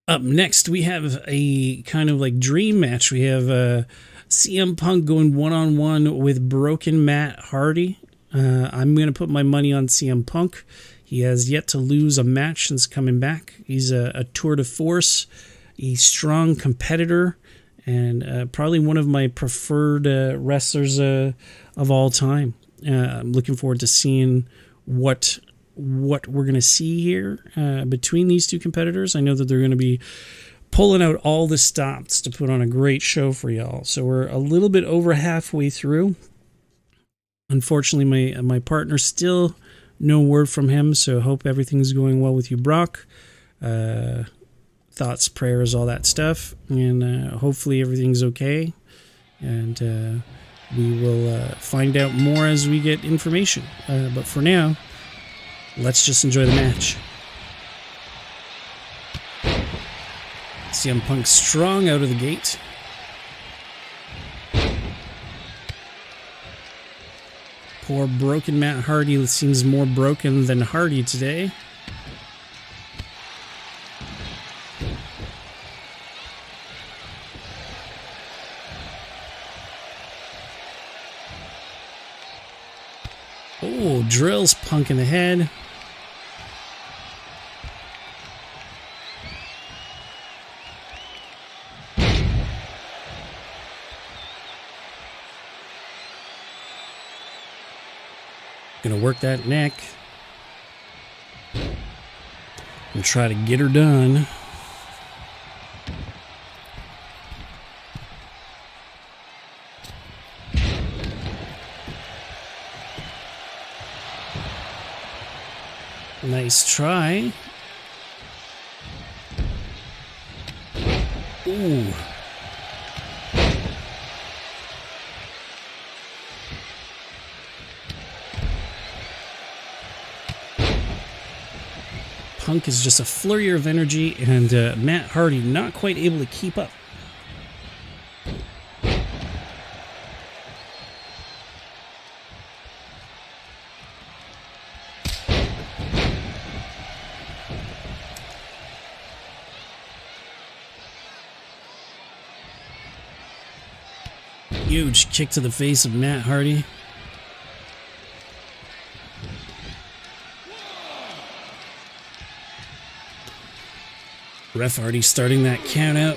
Up next, we have a kind of like dream match. We have CM Punk going one-on-one with Broken Matt Hardy. I'm going to put my money on CM Punk. He has yet to lose a match since coming back. He's a tour de force, a strong competitor, and probably one of my preferred wrestlers of all time. I'm looking forward to seeing what we're going to see here between these two competitors. I know that they're going to be pulling out all the stops to put on a great show for y'all. So we're a little bit over halfway through. Unfortunately, my partner, still no word from him, so hope everything's going well with you, Brock. Thoughts, prayers, all that stuff, and hopefully everything's okay. And we will find out more as we get information. But for now, let's just enjoy the match. CM Punk strong out of the gate. Poor broken Matt Hardy seems more broken than Hardy today. Oh, drills Punk in the head. Gonna work that neck and try to get her done. Nice try. Ooh. Punk is just a flurry of energy, and Matt Hardy not quite able to keep up. Huge kick to the face of Matt Hardy. Ref already starting that count out.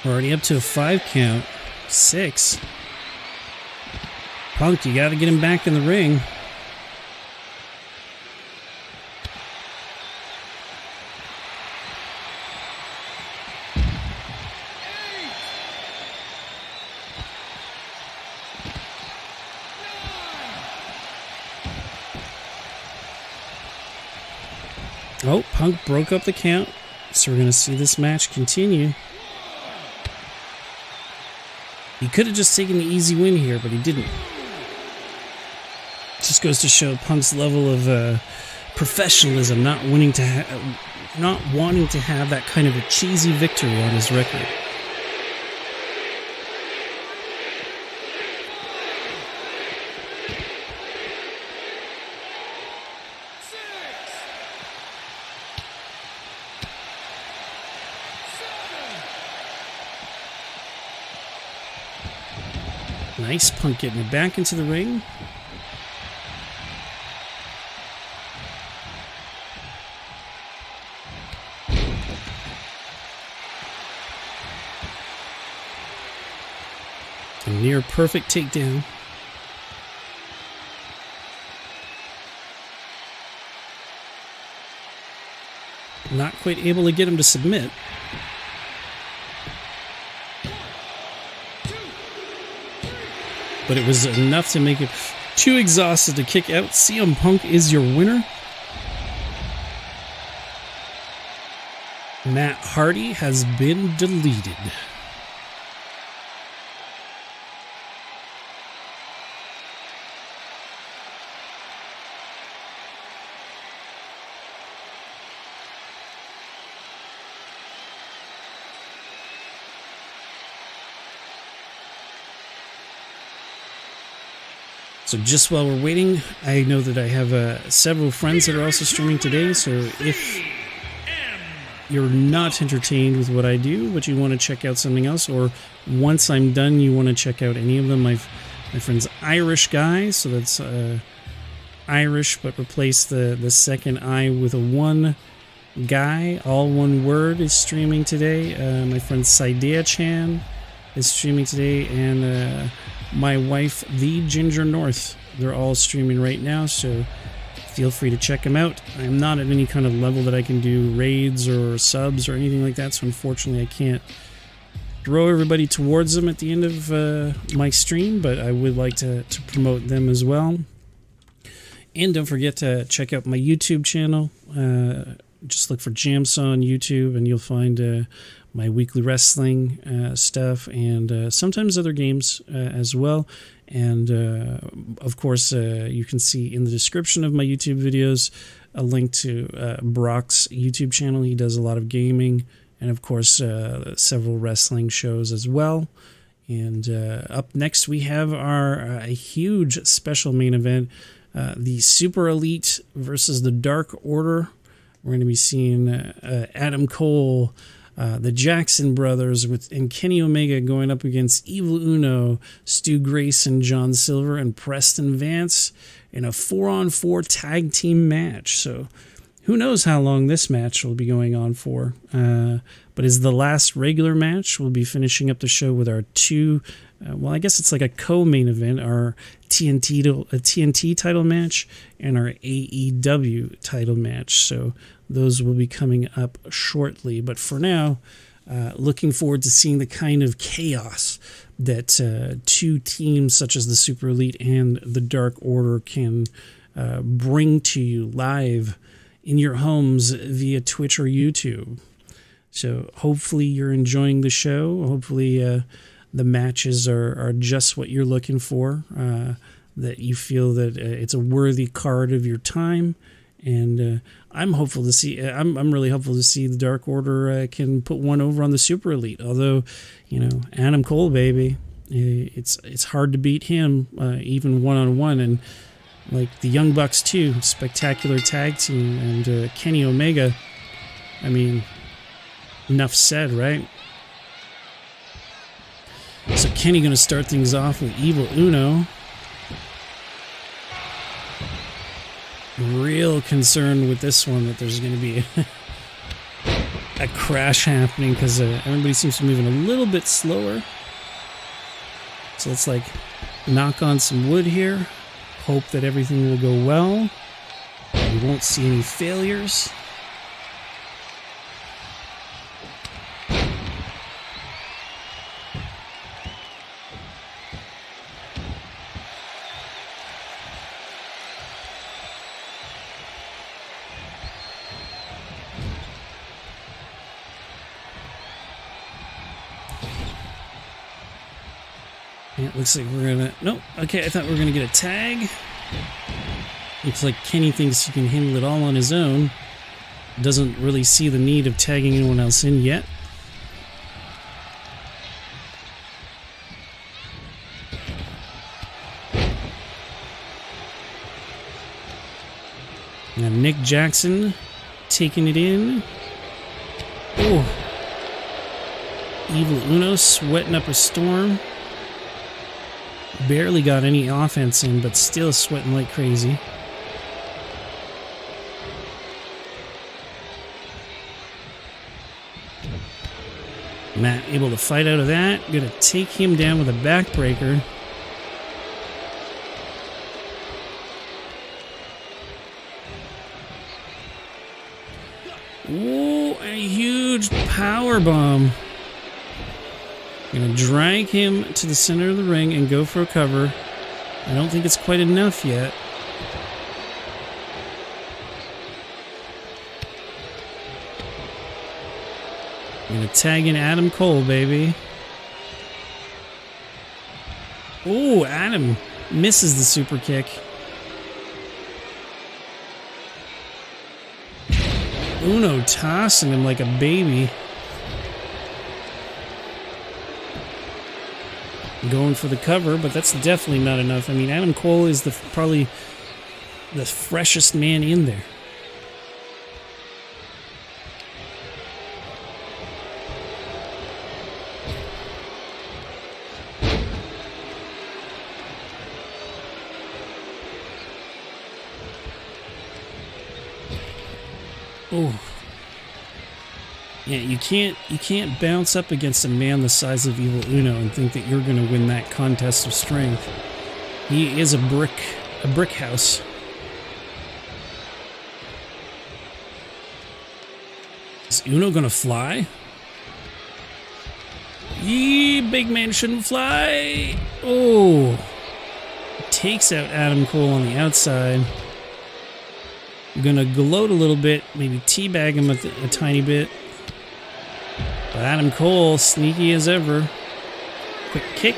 We're already up to a 5 count. 6. Punk, you gotta get him back in the ring. Oh, Punk broke up the count, so we're gonna see this match continue. He could have just taken the easy win here, but he didn't. Just goes to show Punk's level of professionalism, not wanting to have that kind of a cheesy victory on his record. Nice, Punk getting it back into the ring. A near perfect takedown. Not quite able to get him to submit. But it was enough to make it too exhausted to kick out. CM Punk is your winner. Matt Hardy has been deleted. So just while we're waiting, I know that I have several friends that are also streaming today, so if you're not entertained with what I do, but you want to check out something else, or once I'm done you want to check out any of them, my friend's Irish guy, so that's Irish, but replace the second I with a 1 guy, all one word, is streaming today. My friend Saidea-chan is streaming today, and my wife, The Ginger North. They're all streaming right now, so feel free to check them out. I'm not at any kind of level that I can do raids or subs or anything like that, so unfortunately I can't throw everybody towards them at the end of my stream, but I would like to promote them as well. And don't forget to check out my YouTube channel. Just look for JamSaw on YouTube, and you'll find my weekly wrestling stuff, and sometimes other games as well. And of course, you can see in the description of my YouTube videos a link to Brock's YouTube channel. He does a lot of gaming, and of course several wrestling shows as well. And up next we have our a huge special main event, the Super Elite versus the Dark Order. We're going to be seeing Adam Cole, the Jackson Brothers, and Kenny Omega going up against Evil Uno, Stu Grayson, John Silver, and Preston Vance in a 4-on-4 tag team match. So who knows how long this match will be going on for. But it's the last regular match. We'll be finishing up the show with our two, well, I guess it's like a co-main event, our TNT title match and our AEW title match. So those will be coming up shortly. But for now, looking forward to seeing the kind of chaos that two teams such as the Super Elite and the Dark Order can bring to you live in your homes via Twitch or YouTube. So hopefully you're enjoying the show. Hopefully the matches are just what you're looking for, that you feel that it's a worthy card of your time. And I'm hopeful to see. I'm really hopeful to see the Dark Order can put one over on the Super Elite. Although, you know, Adam Cole, baby, it's hard to beat him even one-on-one. And like the Young Bucks too, spectacular tag team, and Kenny Omega. I mean, enough said, right? So Kenny going to start things off with Evil Uno. Real concerned with this one that there's going to be a crash happening because everybody seems to be moving a little bit slower. So let's like knock on some wood here. Hope that everything will go well. We won't see any failures. It looks like we're gonna... Nope. Okay, I thought we were gonna get a tag. Looks like Kenny thinks he can handle it all on his own. Doesn't really see the need of tagging anyone else in yet. Now Nick Jackson taking it in. Oh. Evil Uno sweating up a storm. Barely got any offense in, but still sweating like crazy. Matt able to fight out of that. Gonna take him down with a backbreaker. Ooh, a huge power bomb. Gonna drag him to the center of the ring and go for a cover. I don't think it's quite enough yet. Gonna tag in Adam Cole, baby. Oh, Adam misses the super kick. Uno tossing him like a baby. Going for the cover, but that's definitely not enough. I mean, Adam Cole is probably the freshest man in there. Oh. Yeah, you can't bounce up against a man the size of Evil Uno and think that you're going to win that contest of strength. He is a brick house. Is Uno going to fly? Yee, big man shouldn't fly. Oh. Takes out Adam Cole on the outside. Gonna gloat a little bit, maybe teabag him a tiny bit. But Adam Cole, sneaky as ever. Quick kick.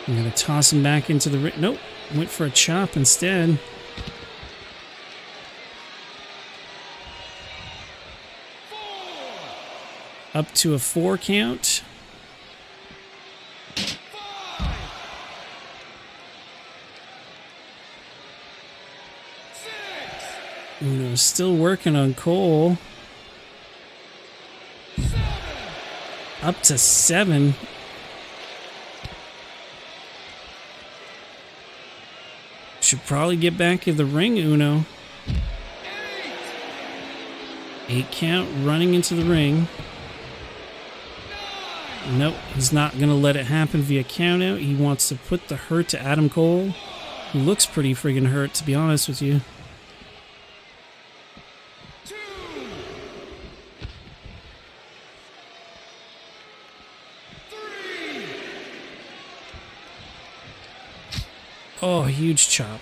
I'm going to toss him back into the ring. Nope. Went for a chop instead. Up to a 4 count. Uno's still working on Cole. Up to 7. Should probably get back in the ring, Uno. 8 count, running into the ring. Nope, he's not going to let it happen via countout. He wants to put the hurt to Adam Cole, who looks pretty friggin' hurt, to be honest with you. Oh, huge chop.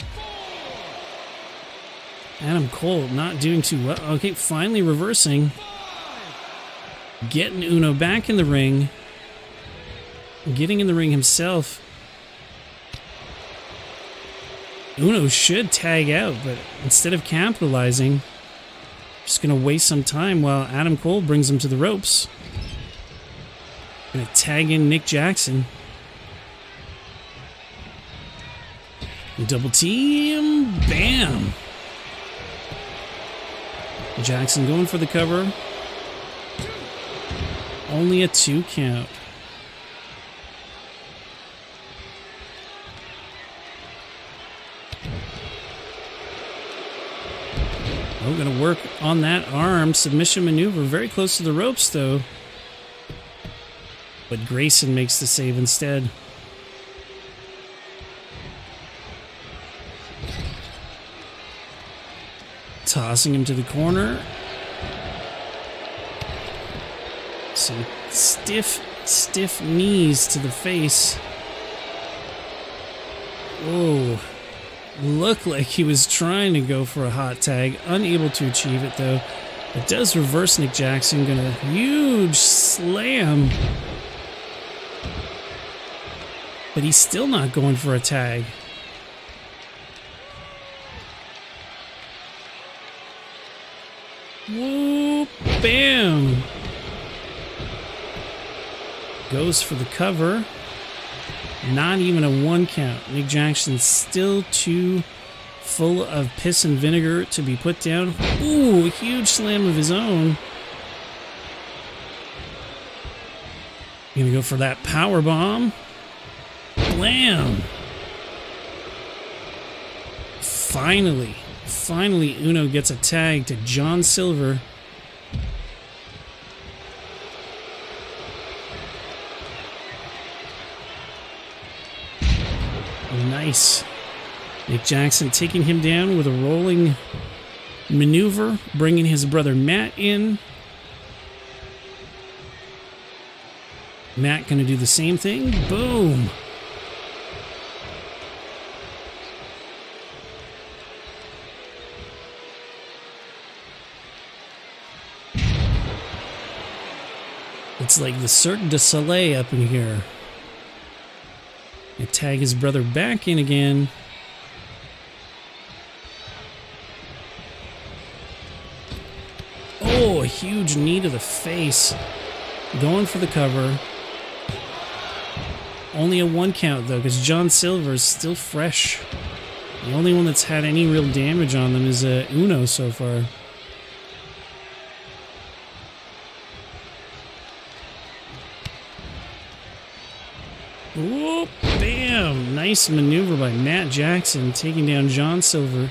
Adam Cole not doing too well. Okay, finally reversing. Getting Uno back in the ring. Getting in the ring himself. Uno should tag out, but instead of capitalizing, just going to waste some time while Adam Cole brings him to the ropes. Going to tag in Nick Jackson. Double team. Bam. Jackson going for the cover. Only a 2 count. Oh, gonna work on that arm. Submission maneuver. Very close to the ropes, though. But Grayson makes the save instead. Tossing him to the corner. Some stiff knees to the face. Whoa. Looked like he was trying to go for a hot tag. Unable to achieve it, though. It does reverse Nick Jackson. Gonna huge slam. But he's still not going for a tag. Whoop, bam. Goes for the cover. Not even a 1 count. Nick Jackson's still too full of piss and vinegar to be put down. Ooh, a huge slam of his own. Gonna go for that power bomb. Blam. Finally, Uno gets a tag to John Silver. Nice. Nick Jackson taking him down with a rolling maneuver, bringing his brother Matt in. Matt gonna do the same thing. Boom. It's like the Cirque du Soleil up in here. And tag his brother back in again. Oh, a huge knee to the face. Going for the cover. Only a 1 count, though, because John Silver is still fresh. The only one that's had any real damage on them is Uno so far. Whoop, bam. Nice maneuver by Matt Jackson, taking down John Silver.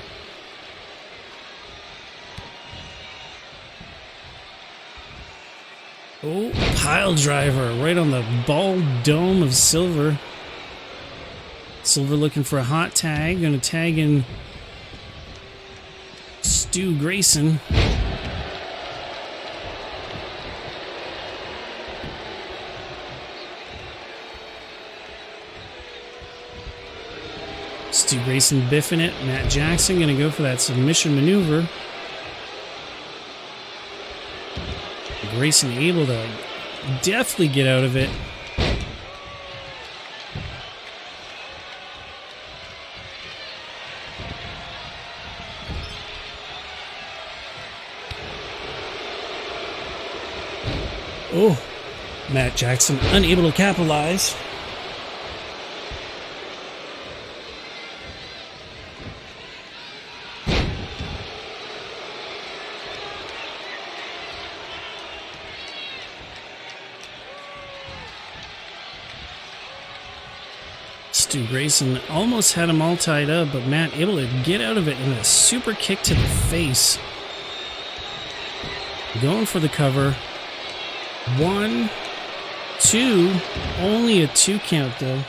Oh, pile driver right on the bald dome of Silver. Silver looking for a hot tag. Gonna tag in Stu Grayson. Stu Grayson biffing it. Matt Jackson gonna go for that submission maneuver. Grayson able to definitely get out of it. Oh, Matt Jackson unable to capitalize. Stu Grayson almost had him all tied up, but Matt able to get out of it in a super kick to the face. Going for the cover. 1, 2, only a 2 count though.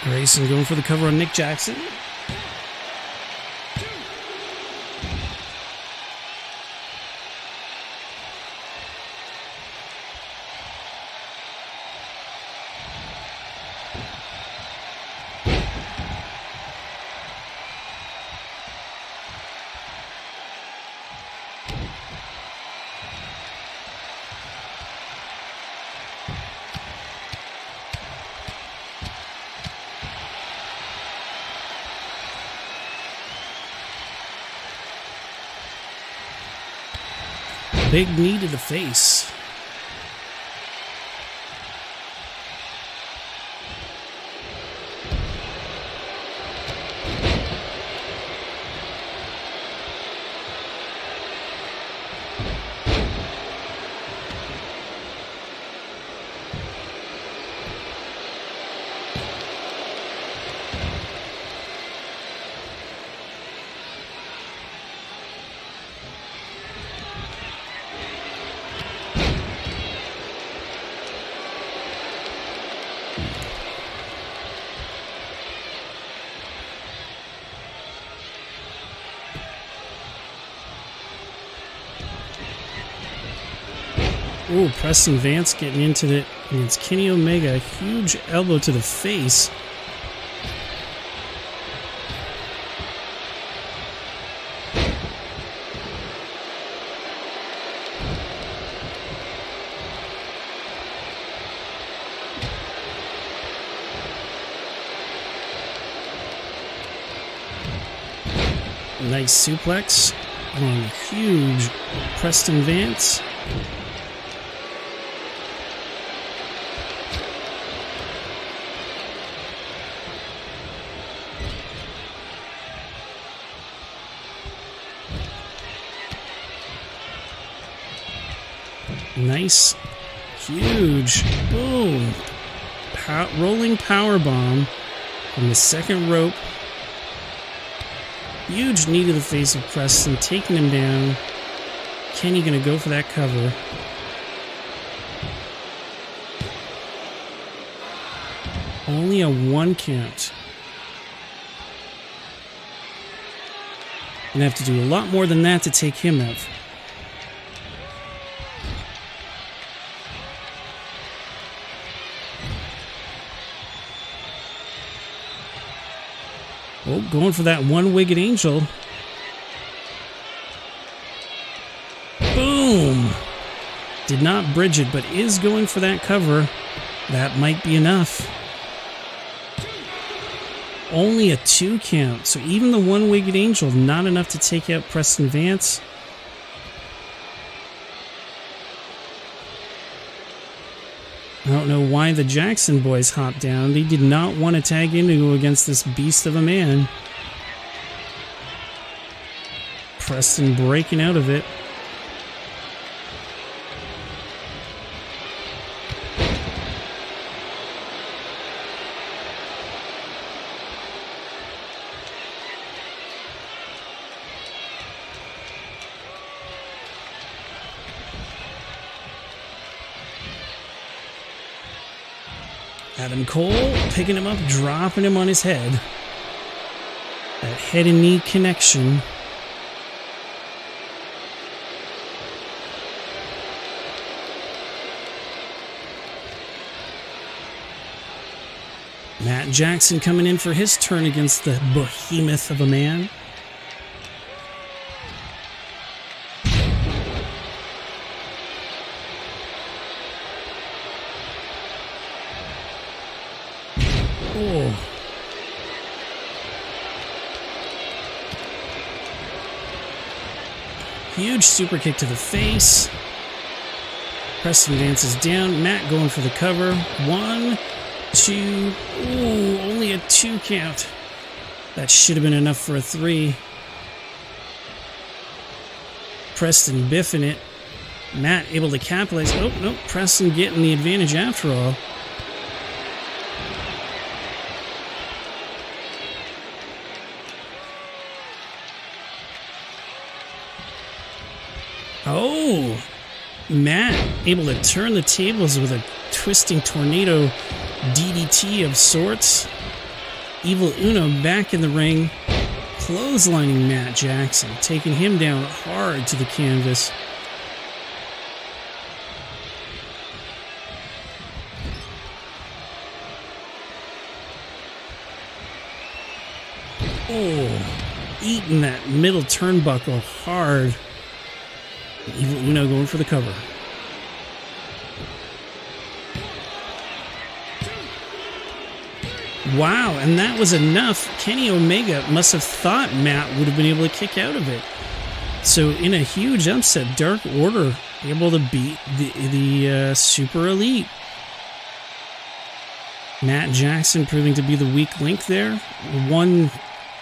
Grayson going for the cover on Nick Jackson. Big knee to the face. Ooh, Preston Vance getting into it against Kenny Omega. A huge elbow to the face. Nice suplex on huge Preston Vance. Nice, huge, boom, rolling power bomb from the second rope. Huge knee to the face of Preston, taking him down. Kenny gonna go for that cover. Only a 1 count. Gonna have to do a lot more than that to take him out. Oh, going for that one-wigged angel. Boom! Did not bridge it, but is going for that cover. That might be enough. Only a 2 count, so even the one-wigged angel, not enough to take out Preston Vance. I don't know why the Jackson boys hopped down. They did not want to tag in to go against this beast of a man. Preston breaking out of it. Adam Cole picking him up, dropping him on his head. That head and knee connection. Matt Jackson coming in for his turn against the behemoth of a man. Oh. Huge super kick to the face. Preston Vance is down. Matt going for the cover. 1, 2. Ooh, only a 2 count. That should have been enough for a 3. Preston biffing it. Matt able to capitalize. Oh, no. Preston getting the advantage after all. Oh, Matt able to turn the tables with a twisting tornado DDT of sorts. Evil Uno back in the ring, clotheslining Matt Jackson, taking him down hard to the canvas. Oh, eating that middle turnbuckle hard. Evil Uno going for the cover. Wow, and that was enough. Kenny Omega must have thought Matt would have been able to kick out of it. So in a huge upset, Dark Order able to beat the Super Elite. Matt Jackson proving to be the weak link there. One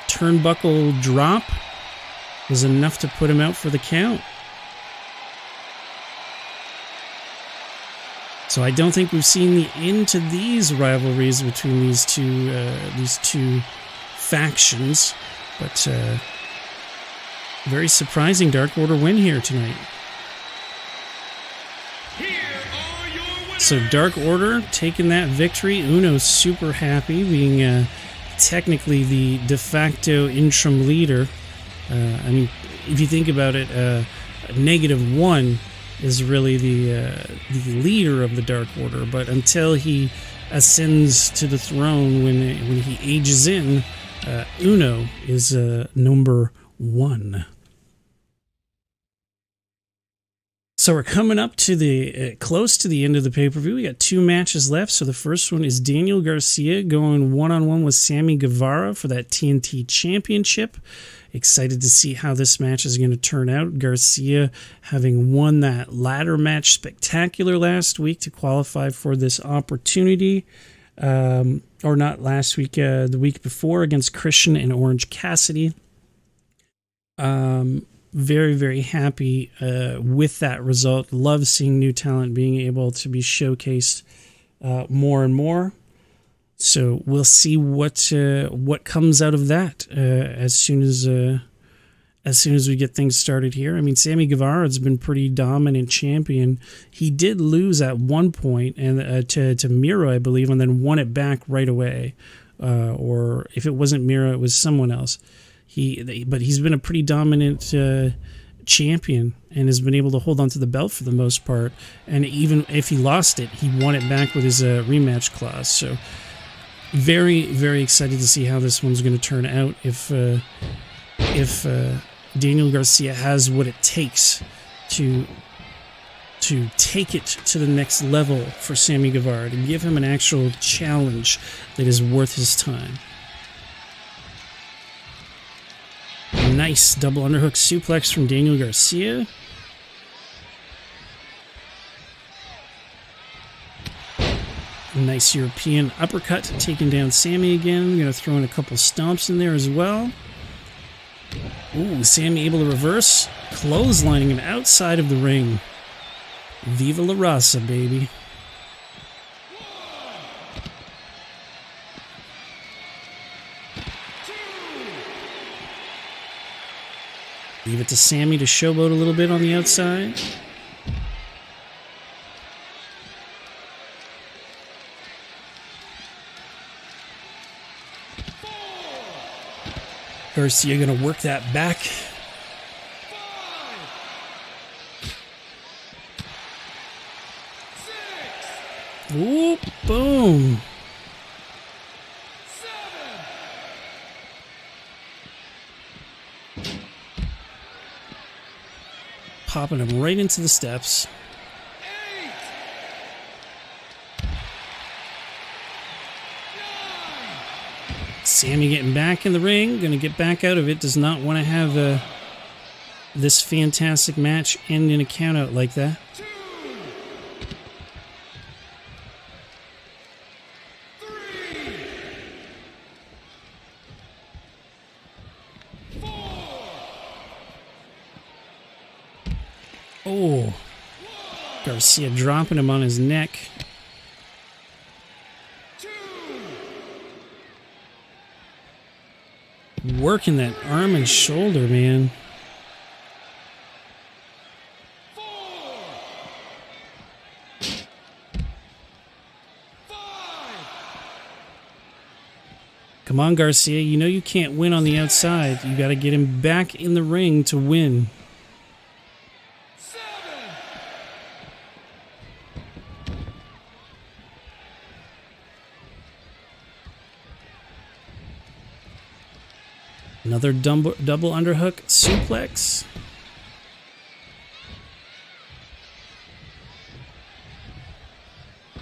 turnbuckle drop was enough to put him out for the count. So I don't think we've seen the end to these rivalries between these two factions, but very surprising Dark Order win here tonight. So Dark Order taking that victory. Uno's super happy, being technically the de facto interim leader. I mean, if you think about it, -1 is really the leader of the Dark Order, but until he ascends to the throne, when he ages in, Uno is number 1. So we're coming up to the close to the end of the pay-per-view. We got 2 matches left. So the first one is Daniel Garcia going one-on-one with Sammy Guevara for that TNT Championship. Excited to see how this match is going to turn out. Garcia having won that ladder match spectacular last week to qualify for this opportunity. Or not last week, the week before against Christian and Orange Cassidy. Very, very happy with that result. Love seeing new talent being able to be showcased more and more. So we'll see what comes out of that as soon as we get things started here. I mean, Sammy Guevara has been pretty dominant champion. He did lose at one point and to Miro, I believe, and then won it back right away. Or if it wasn't Miro, it was someone else. But he's been a pretty dominant champion and has been able to hold on to the belt for the most part. And even if he lost it, he won it back with his rematch clause. So Very, very excited to see how this one's going to turn out. If Daniel Garcia has what it takes to take it to the next level for Sammy Guevara, to give him an actual challenge that is worth his time. Nice double underhook suplex from Daniel Garcia. Nice European uppercut, taking down Sammy again. Going to throw in a couple stomps in there as well. Ooh, Sammy able to reverse, clotheslining him outside of the ring. Viva la Raza, baby. Leave it to Sammy to showboat a little bit on the outside. Garcia going to work that back. Ooh, boom. Popping him right into the steps. Sammy getting back in the ring, going to get back out of it, does not want to have this fantastic match end in a countout like that. Oh, Garcia dropping him on his neck. Working that arm and shoulder, man. Come on, Garcia. You know you can't win on the outside. You got to get him back in the ring to win. Another double underhook suplex.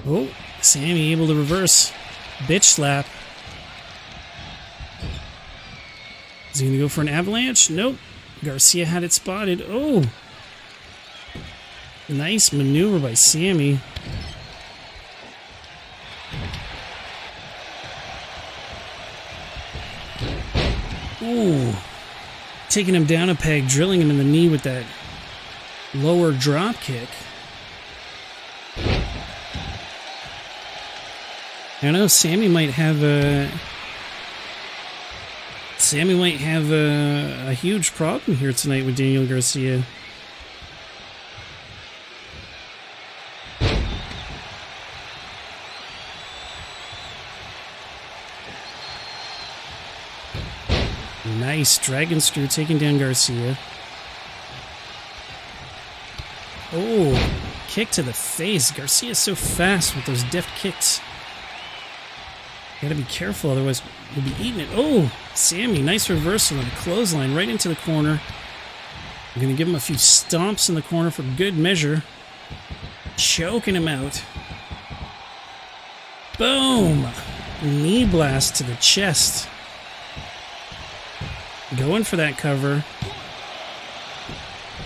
Oh, Sammy able to reverse. Bitch slap. Is he going to go for an avalanche? Nope. Garcia had it spotted. Oh. Nice maneuver by Sammy. Ooh. Taking him down a peg, drilling him in the knee with that lower drop kick. I know Sammy might have a huge problem here tonight with Daniel Garcia. Nice dragon screw taking down Garcia. Oh, kick to the face. Garcia's so fast with those deft kicks. Gotta be careful, otherwise we'll be eating it. Oh, Sammy, nice reversal and a clothesline right into the corner. I'm gonna give him a few stomps in the corner for good measure. Choking him out. Boom! Knee blast to the chest. Going for that cover.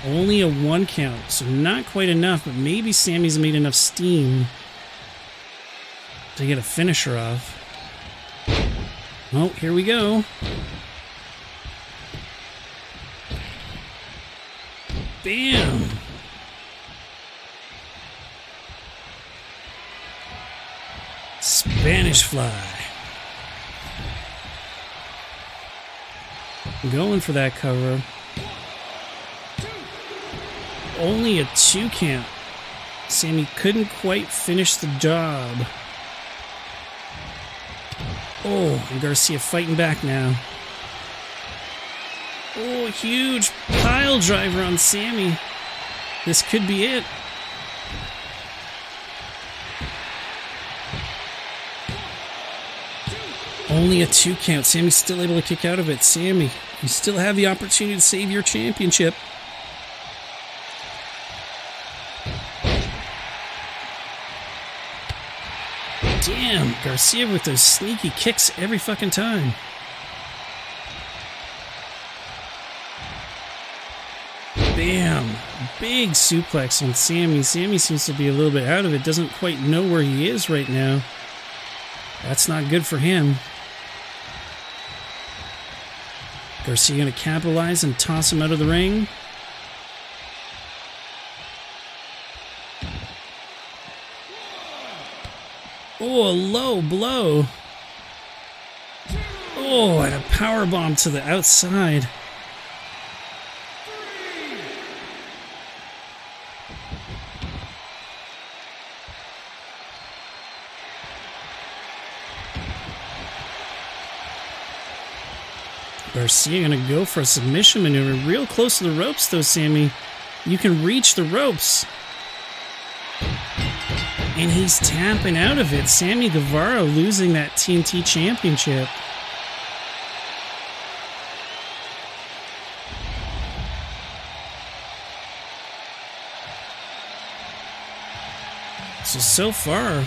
Only a 1 count, so not quite enough, but maybe Sammy's made enough steam to get a finisher off. Oh, here we go. Bam! Spanish fly. Going for that cover. Only a 2 count. Sammy couldn't quite finish the job. Oh, and Garcia fighting back now. Oh, huge pile driver on Sammy. This could be it. Only a 2 count. Sammy's still able to kick out of it. Sammy, you still have the opportunity to save your championship. Damn, Garcia with those sneaky kicks every fucking time. Bam. Big suplex on Sammy. Sammy seems to be a little bit out of it. Doesn't quite know where he is right now. That's not good for him. Garcia going to capitalize and toss him out of the ring. Oh, a low blow. Oh, and a powerbomb to the outside. Garcia going to go for a submission maneuver. Real close to the ropes, though, Sammy. You can reach the ropes. And he's tapping out of it. Sammy Guevara losing that TNT championship. So far,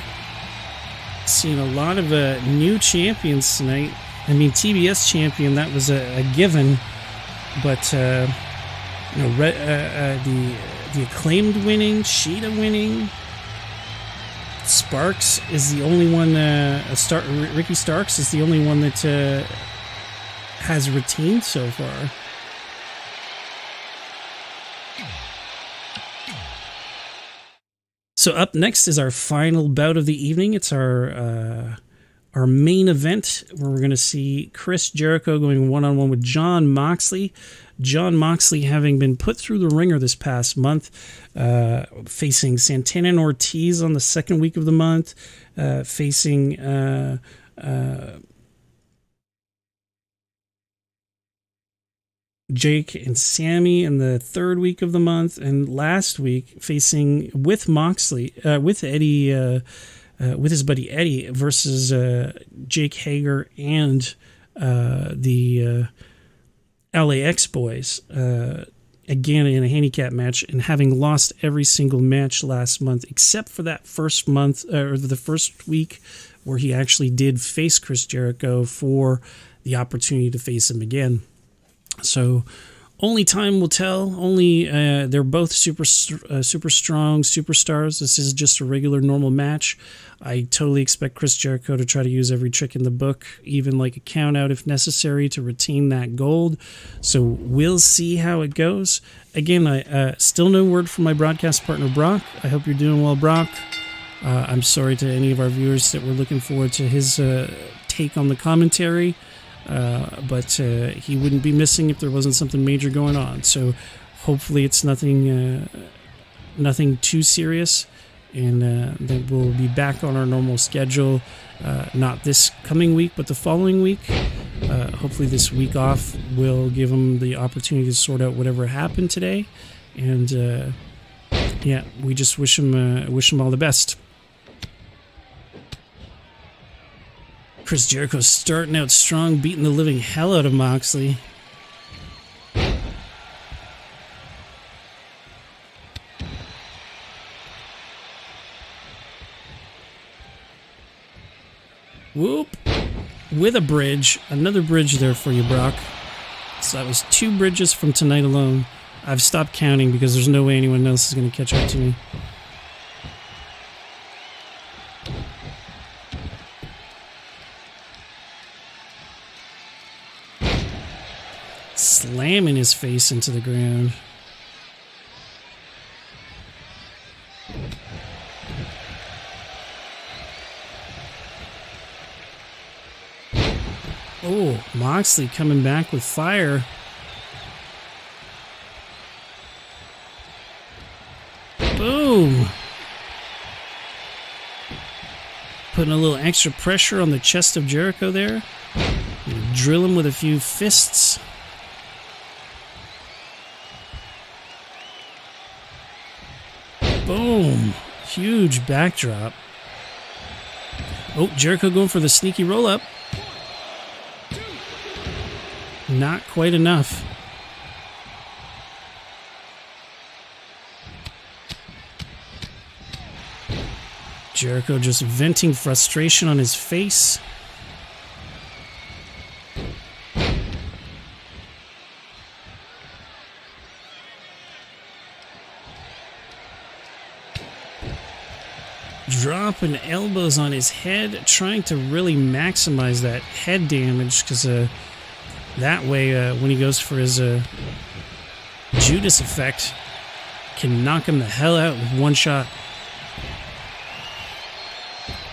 seen a lot of new champions tonight. I mean, TBS champion, that was a given, but the Acclaimed winning, Shida winning. Sparks is the only one. Ricky Starks is the only one that has retained so far. So up next is our final bout of the evening. It's our main event, where we're going to see Chris Jericho going one-on-one with Jon Moxley. Jon Moxley having been put through the ringer this past month, facing Santana and Ortiz on the second week of the month, facing Jake and Sammy in the third week of the month, and last week facing with Moxley, with Eddie, with his buddy Eddie versus Jake Hager and the LAX boys, again in a handicap match, and having lost every single match last month except for that first month, or the first week where he actually did face Chris Jericho for the opportunity to face him again. So only time will tell. Only they're both super strong superstars. This is just a regular normal match. I totally expect Chris Jericho to try to use every trick in the book, even like a count out if necessary, to retain that gold. So we'll see how it goes. Again, I still no word from my broadcast partner Brock. I hope you're doing well, Brock. I'm sorry to any of our viewers that were looking forward to his take on the commentary. But he wouldn't be missing if there wasn't something major going on. So hopefully it's nothing too serious, and that we'll be back on our normal schedule, not this coming week, but the following week. Hopefully this week off will give him the opportunity to sort out whatever happened today, and yeah, we just wish him all the best. Chris Jericho starting out strong, beating the living hell out of Moxley. Whoop. With a bridge. Another bridge there for you, Brock. So that was 2 bridges from tonight alone. I've stopped counting because there's no way anyone else is going to catch up to me. Slamming his face into the ground. Oh, Moxley coming back with fire. Boom. Putting a little extra pressure on the chest of Jericho there. Drill him with a few fists. Boom. Huge backdrop. Oh, Jericho going for the sneaky roll-up. Not quite enough. Jericho just venting frustration on his face. Dropping elbows on his head, trying to really maximize that head damage, because that way when he goes for his Judas effect, can knock him the hell out with one shot.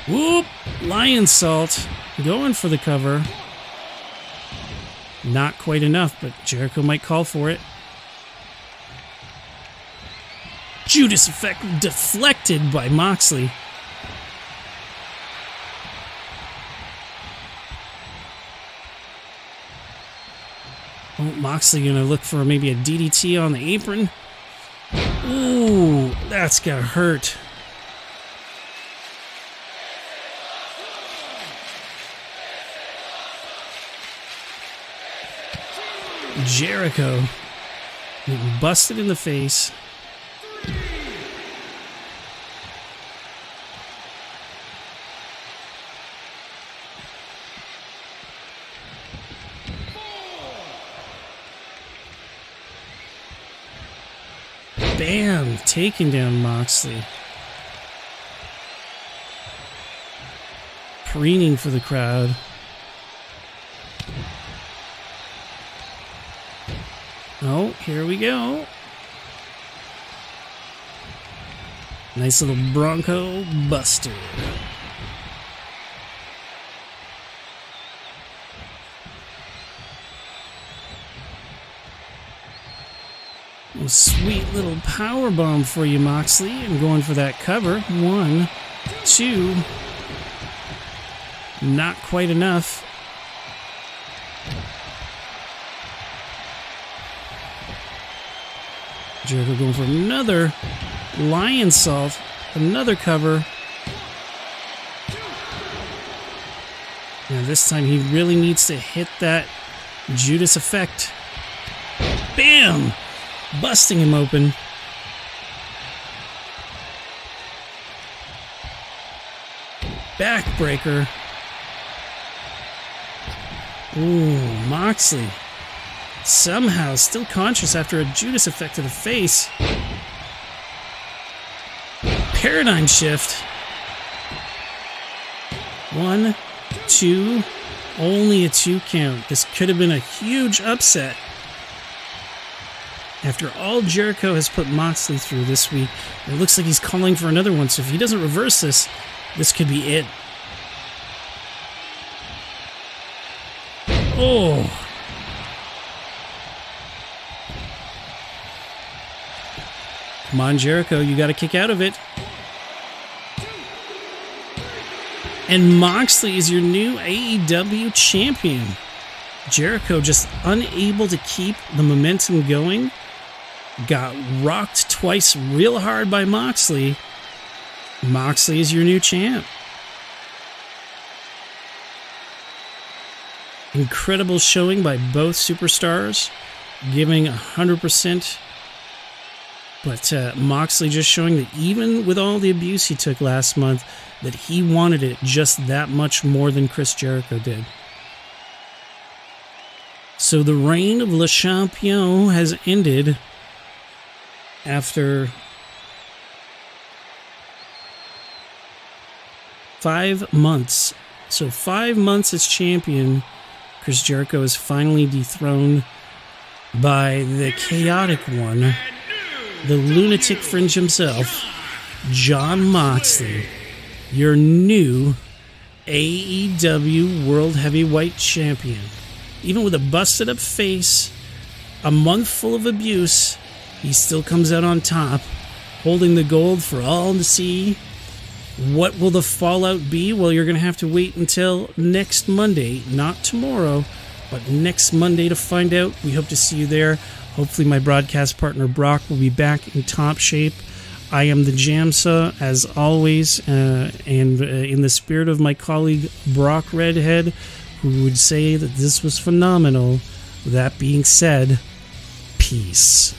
Whoop! Lion Salt going for the cover. Not quite enough, but Jericho might call for it. Judas effect deflected by Moxley. Oh, Moxley gonna look for maybe a DDT on the apron. Ooh, that's gonna hurt. Jericho getting busted in the face. Bam! Taking down Moxley. Preening for the crowd. Oh, here we go. Nice little Bronco Buster. A sweet little power bomb for you, Moxley. I'm going for that cover. 1, 2. Not quite enough. Jericho going for another Lion Salt. Another cover. Now this time he really needs to hit that Judas effect. Bam! Busting him open. Backbreaker. Ooh, Moxley. Somehow still conscious after a Judas effect to the face. Paradigm shift. 1, 2. Only a 2 count. This could have been a huge upset. After all Jericho has put Moxley through this week, it looks like he's calling for another one. So if he doesn't reverse this, this could be it. Oh. Come on, Jericho, you got to kick out of it. And Moxley is your new AEW champion. Jericho just unable to keep the momentum going. Got rocked twice real hard by Moxley. Moxley is your new champ. Incredible showing by both superstars, giving 100%. But Moxley just showing that even with all the abuse he took last month, that he wanted it just that much more than Chris Jericho did. So the reign of Le Champion has ended after 5 months. So 5 months as champion, Chris Jericho is finally dethroned by the chaotic one, the lunatic fringe himself, Jon Moxley, your new AEW World Heavyweight Champion. Even with a busted up face, a month full of abuse, he still comes out on top, holding the gold for all to see. What will the fallout be? Well, you're going to have to wait until next Monday, not tomorrow, but next Monday to find out. We hope to see you there. Hopefully my broadcast partner Brock will be back in top shape. I am the JamSaw, as always, and in the spirit of my colleague Brock Redhead, who would say that this was phenomenal, With that being said, peace.